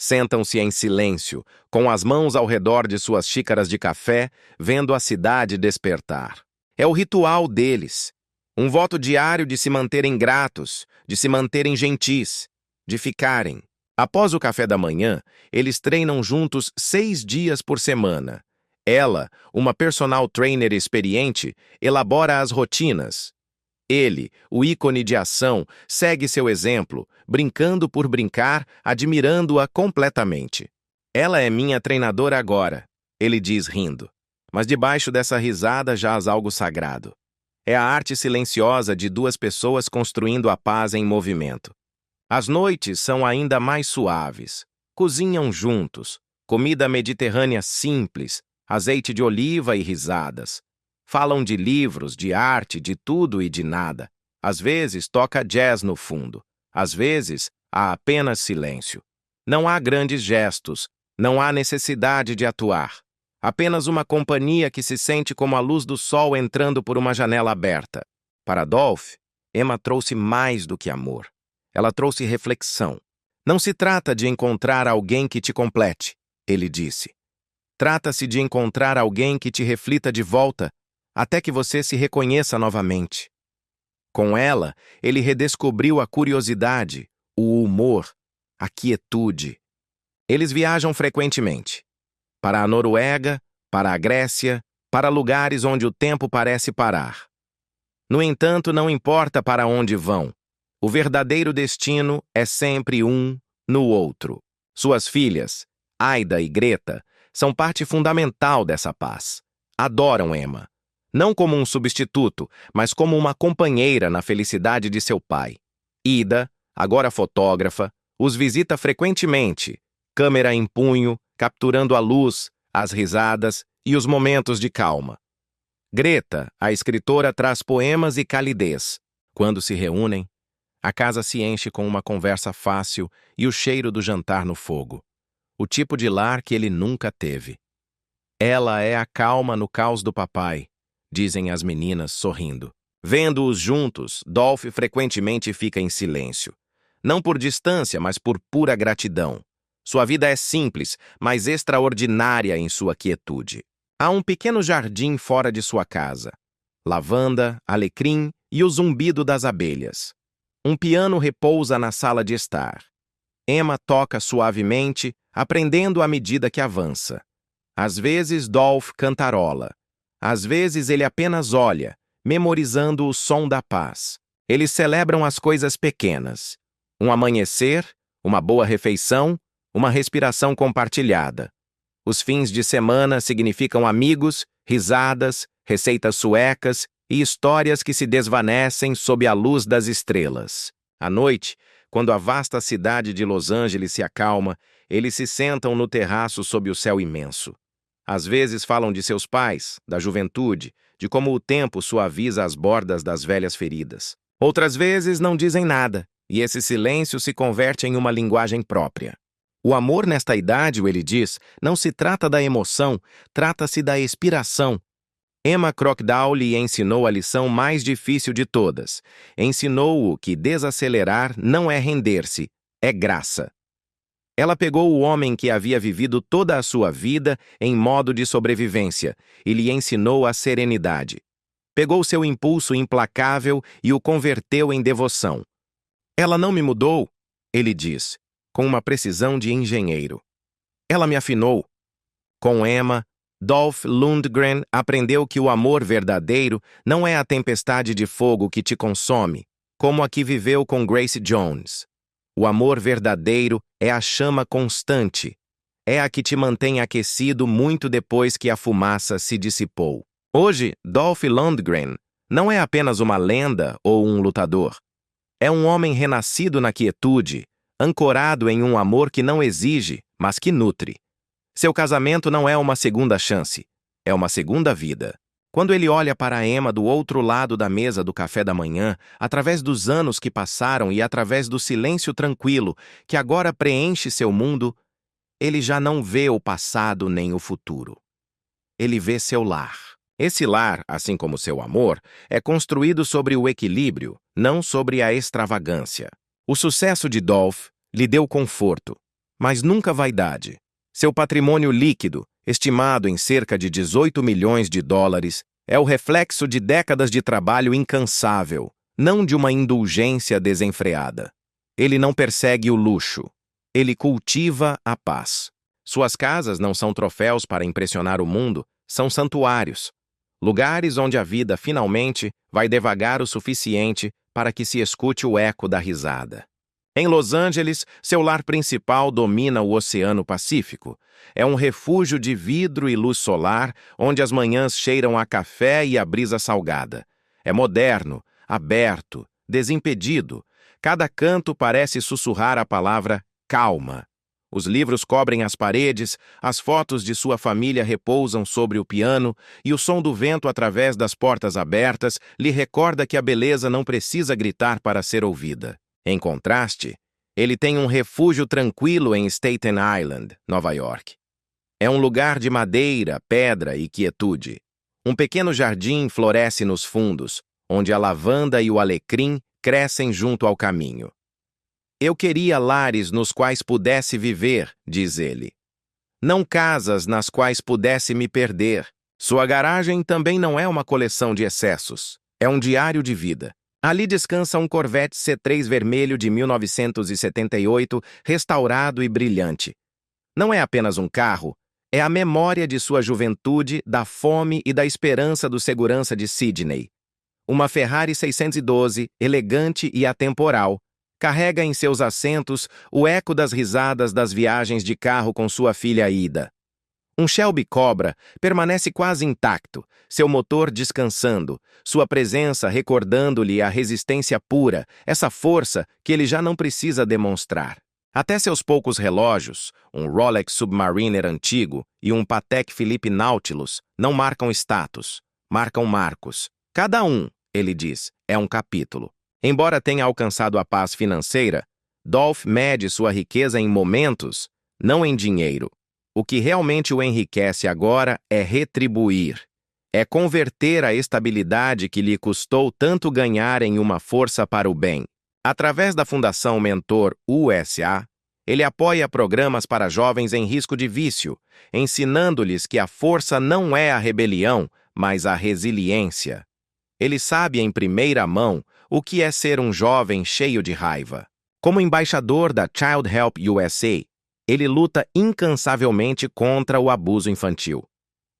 Sentam-se em silêncio, com as mãos ao redor de suas xícaras de café, vendo a cidade despertar. É o ritual deles. Um voto diário de se manterem gratos, de se manterem gentis, de ficarem. Após o café da manhã, eles treinam juntos 6 dias por semana. Ela, uma personal trainer experiente, elabora as rotinas. Ele, o ícone de ação, segue seu exemplo, brincando por brincar, admirando-a completamente. Ela é minha treinadora agora, ele diz rindo. Mas debaixo dessa risada jaz algo sagrado. É a arte silenciosa de 2 pessoas construindo a paz em movimento. As noites são ainda mais suaves. Cozinham juntos, comida mediterrânea simples, azeite de oliva e risadas. Falam de livros, de arte, de tudo e de nada. Às vezes toca jazz no fundo. Às vezes há apenas silêncio. Não há grandes gestos, não há necessidade de atuar. Apenas uma companhia que se sente como a luz do sol entrando por uma janela aberta. Para Dolph, Emma trouxe mais do que amor. Ela trouxe reflexão. Não se trata de encontrar alguém que te complete, ele disse. Trata-se de encontrar alguém que te reflita de volta, até que você se reconheça novamente. Com ela, ele redescobriu a curiosidade, o humor, a quietude. Eles viajam frequentemente. Para a Noruega, para a Grécia, para lugares onde o tempo parece parar. No entanto, não importa para onde vão. O verdadeiro destino é sempre um no outro. Suas filhas, Aida e Greta, são parte fundamental dessa paz. Adoram Emma. Não como um substituto, mas como uma companheira na felicidade de seu pai. Ida, agora fotógrafa, os visita frequentemente, câmera em punho, capturando a luz, as risadas e os momentos de calma. Greta, a escritora, traz poemas e calidez. Quando se reúnem, a casa se enche com uma conversa fácil e o cheiro do jantar no fogo. O tipo de lar que ele nunca teve. Ela é a calma no caos do papai, dizem as meninas sorrindo. Vendo-os juntos, Dolph frequentemente fica em silêncio. Não por distância, mas por pura gratidão. Sua vida é simples, mas extraordinária em sua quietude. Há um pequeno jardim fora de sua casa. Lavanda, alecrim e o zumbido das abelhas. Um piano repousa na sala de estar. Emma toca suavemente, aprendendo à medida que avança. Às vezes Dolph cantarola. Às vezes ele apenas olha, memorizando o som da paz. Eles celebram as coisas pequenas. Um amanhecer, uma boa refeição, uma respiração compartilhada. Os fins de semana significam amigos, risadas, receitas suecas e histórias que se desvanecem sob a luz das estrelas. À noite, quando a vasta cidade de Los Angeles se acalma, eles se sentam no terraço sob o céu imenso. Às vezes falam de seus pais, da juventude, de como o tempo suaviza as bordas das velhas feridas. Outras vezes não dizem nada, e esse silêncio se converte em uma linguagem própria. O amor nesta idade, ele diz, não se trata da emoção, trata-se da expiração. Emma Crocdale lhe ensinou a lição mais difícil de todas. Ensinou-o que desacelerar não é render-se, é graça. Ela pegou o homem que havia vivido toda a sua vida em modo de sobrevivência e lhe ensinou a serenidade. Pegou seu impulso implacável e o converteu em devoção. Ela não me mudou, ele diz, com uma precisão de engenheiro. Ela me afinou. Com Emma, Dolph Lundgren aprendeu que o amor verdadeiro não é a tempestade de fogo que te consome, como a que viveu com Grace Jones. O amor verdadeiro é a chama constante. É a que te mantém aquecido muito depois que a fumaça se dissipou. Hoje, Dolph Lundgren não é apenas uma lenda ou um lutador. É um homem renascido na quietude, ancorado em um amor que não exige, mas que nutre. Seu casamento não é uma segunda chance, é uma segunda vida. Quando ele olha para Emma do outro lado da mesa do café da manhã, através dos anos que passaram e através do silêncio tranquilo que agora preenche seu mundo, ele já não vê o passado nem o futuro. Ele vê seu lar. Esse lar, assim como seu amor, é construído sobre o equilíbrio, não sobre a extravagância. O sucesso de Dolph lhe deu conforto, mas nunca vaidade. Seu patrimônio líquido, estimado em cerca de 18 milhões de dólares, é o reflexo de décadas de trabalho incansável, não de uma indulgência desenfreada. Ele não persegue o luxo. Ele cultiva a paz. Suas casas não são troféus para impressionar o mundo, são santuários. Lugares onde a vida, finalmente, vai devagar o suficiente para que se escute o eco da risada. Em Los Angeles, seu lar principal domina o Oceano Pacífico. É um refúgio de vidro e luz solar, onde as manhãs cheiram a café e a brisa salgada. É moderno, aberto, desimpedido. Cada canto parece sussurrar a palavra calma. Os livros cobrem as paredes, as fotos de sua família repousam sobre o piano e o som do vento através das portas abertas lhe recorda que a beleza não precisa gritar para ser ouvida. Em contraste, ele tem um refúgio tranquilo em Staten Island, Nova York. É um lugar de madeira, pedra e quietude. Um pequeno jardim floresce nos fundos, onde a lavanda e o alecrim crescem junto ao caminho. Eu queria lares nos quais pudesse viver, diz ele. Não casas nas quais pudesse me perder. Sua garagem também não é uma coleção de excessos. É um diário de vida. Ali descansa um Corvette C3 vermelho de 1978, restaurado e brilhante. Não é apenas um carro, é a memória de sua juventude, da fome e da esperança do segurança de Sydney. Uma Ferrari 612, elegante e atemporal, carrega em seus assentos o eco das risadas das viagens de carro com sua filha Ida. Um Shelby Cobra permanece quase intacto, seu motor descansando, sua presença recordando-lhe a resistência pura, essa força que ele já não precisa demonstrar. Até seus poucos relógios, um Rolex Submariner antigo e um Patek Philippe Nautilus, não marcam status, marcam marcos. Cada um, ele diz, é um capítulo. Embora tenha alcançado a paz financeira, Dolph mede sua riqueza em momentos, não em dinheiro. O que realmente o enriquece agora é retribuir. É converter a estabilidade que lhe custou tanto ganhar em uma força para o bem. Através da Fundação Mentor USA, ele apoia programas para jovens em risco de vício, ensinando-lhes que a força não é a rebelião, mas a resiliência. Ele sabe em primeira mão o que é ser um jovem cheio de raiva. Como embaixador da Child Help USA, ele luta incansavelmente contra o abuso infantil.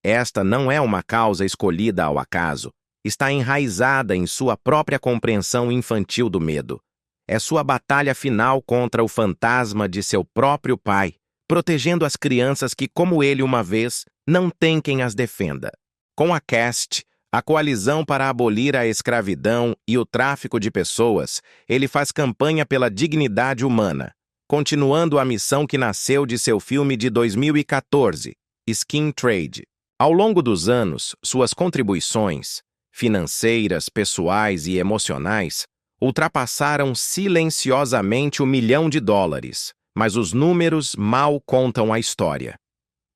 Esta não é uma causa escolhida ao acaso, está enraizada em sua própria compreensão infantil do medo. É sua batalha final contra o fantasma de seu próprio pai, protegendo as crianças que, como ele uma vez, não têm quem as defenda. Com a CAST, a Coalizão para Abolir a Escravidão e o Tráfico de Pessoas, ele faz campanha pela dignidade humana, continuando a missão que nasceu de seu filme de 2014, Skin Trade. Ao longo dos anos, suas contribuições, financeiras, pessoais e emocionais, ultrapassaram silenciosamente $1 milhão, mas os números mal contam a história.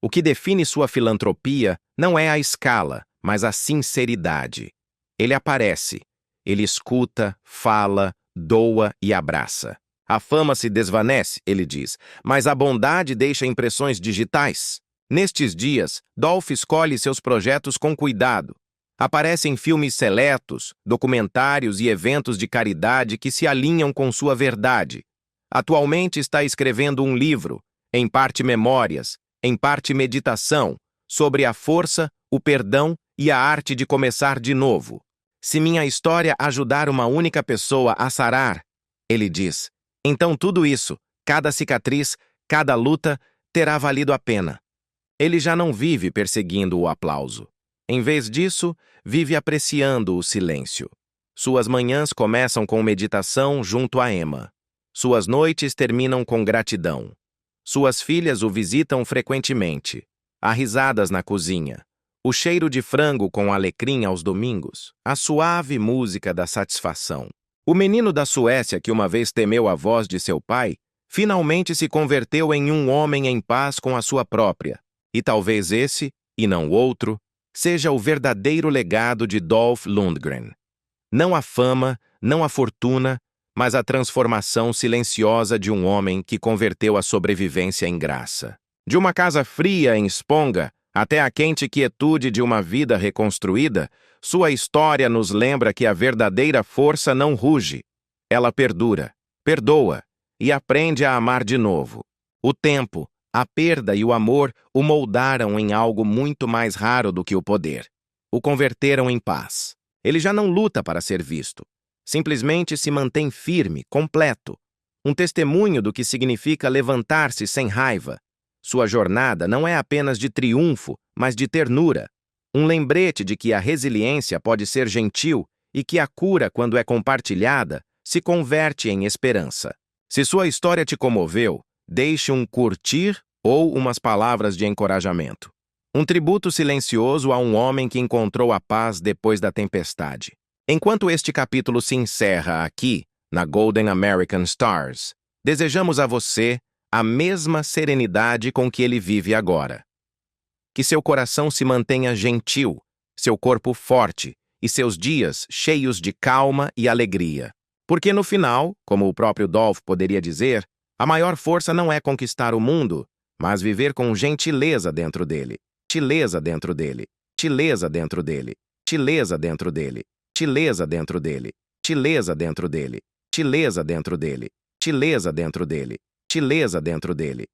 O que define sua filantropia não é a escala, mas a sinceridade. Ele aparece, ele escuta, fala, doa e abraça. A fama se desvanece, ele diz, mas a bondade deixa impressões digitais. Nestes dias, Dolph escolhe seus projetos com cuidado. Aparece em filmes seletos, documentários e eventos de caridade que se alinham com sua verdade. Atualmente está escrevendo um livro, em parte memórias, em parte meditação, sobre a força, o perdão e a arte de começar de novo. Se minha história ajudar uma única pessoa a sarar, ele diz, então tudo isso, cada cicatriz, cada luta, terá valido a pena. Ele já não vive perseguindo o aplauso. Em vez disso, vive apreciando o silêncio. Suas manhãs começam com meditação junto a Emma. Suas noites terminam com gratidão. Suas filhas o visitam frequentemente. Há risadas na cozinha. O cheiro de frango com alecrim aos domingos. A suave música da satisfação. O menino da Suécia que uma vez temeu a voz de seu pai, finalmente se converteu em um homem em paz com a sua própria. E talvez esse, e não outro, seja o verdadeiro legado de Dolph Lundgren. Não a fama, não a fortuna, mas a transformação silenciosa de um homem que converteu a sobrevivência em graça. De uma casa fria em Sponga até a quente quietude de uma vida reconstruída, sua história nos lembra que a verdadeira força não ruge. Ela perdura, perdoa e aprende a amar de novo. O tempo, a perda e o amor o moldaram em algo muito mais raro do que o poder. O converteram em paz. Ele já não luta para ser visto. Simplesmente se mantém firme, completo. Um testemunho do que significa levantar-se sem raiva. Sua jornada não é apenas de triunfo, mas de ternura. Um lembrete de que a resiliência pode ser gentil e que a cura, quando é compartilhada, se converte em esperança. Se sua história te comoveu, deixe um curtir ou umas palavras de encorajamento. Um tributo silencioso a um homem que encontrou a paz depois da tempestade. Enquanto este capítulo se encerra aqui, na Golden American Stars, desejamos a você a mesma serenidade com que ele vive agora. Que seu coração se mantenha gentil, seu corpo forte e seus dias cheios de calma e alegria. Porque no final, como o próprio Dolph poderia dizer, a maior força não é conquistar o mundo, mas viver com gentileza dentro dele. Gentileza dentro dele. Gentileza dentro dele. Gentileza dentro dele. Gentileza dentro dele. Gentileza dentro dele. Gentileza dentro dele. Gentileza dentro dele. Gentileza dentro dele.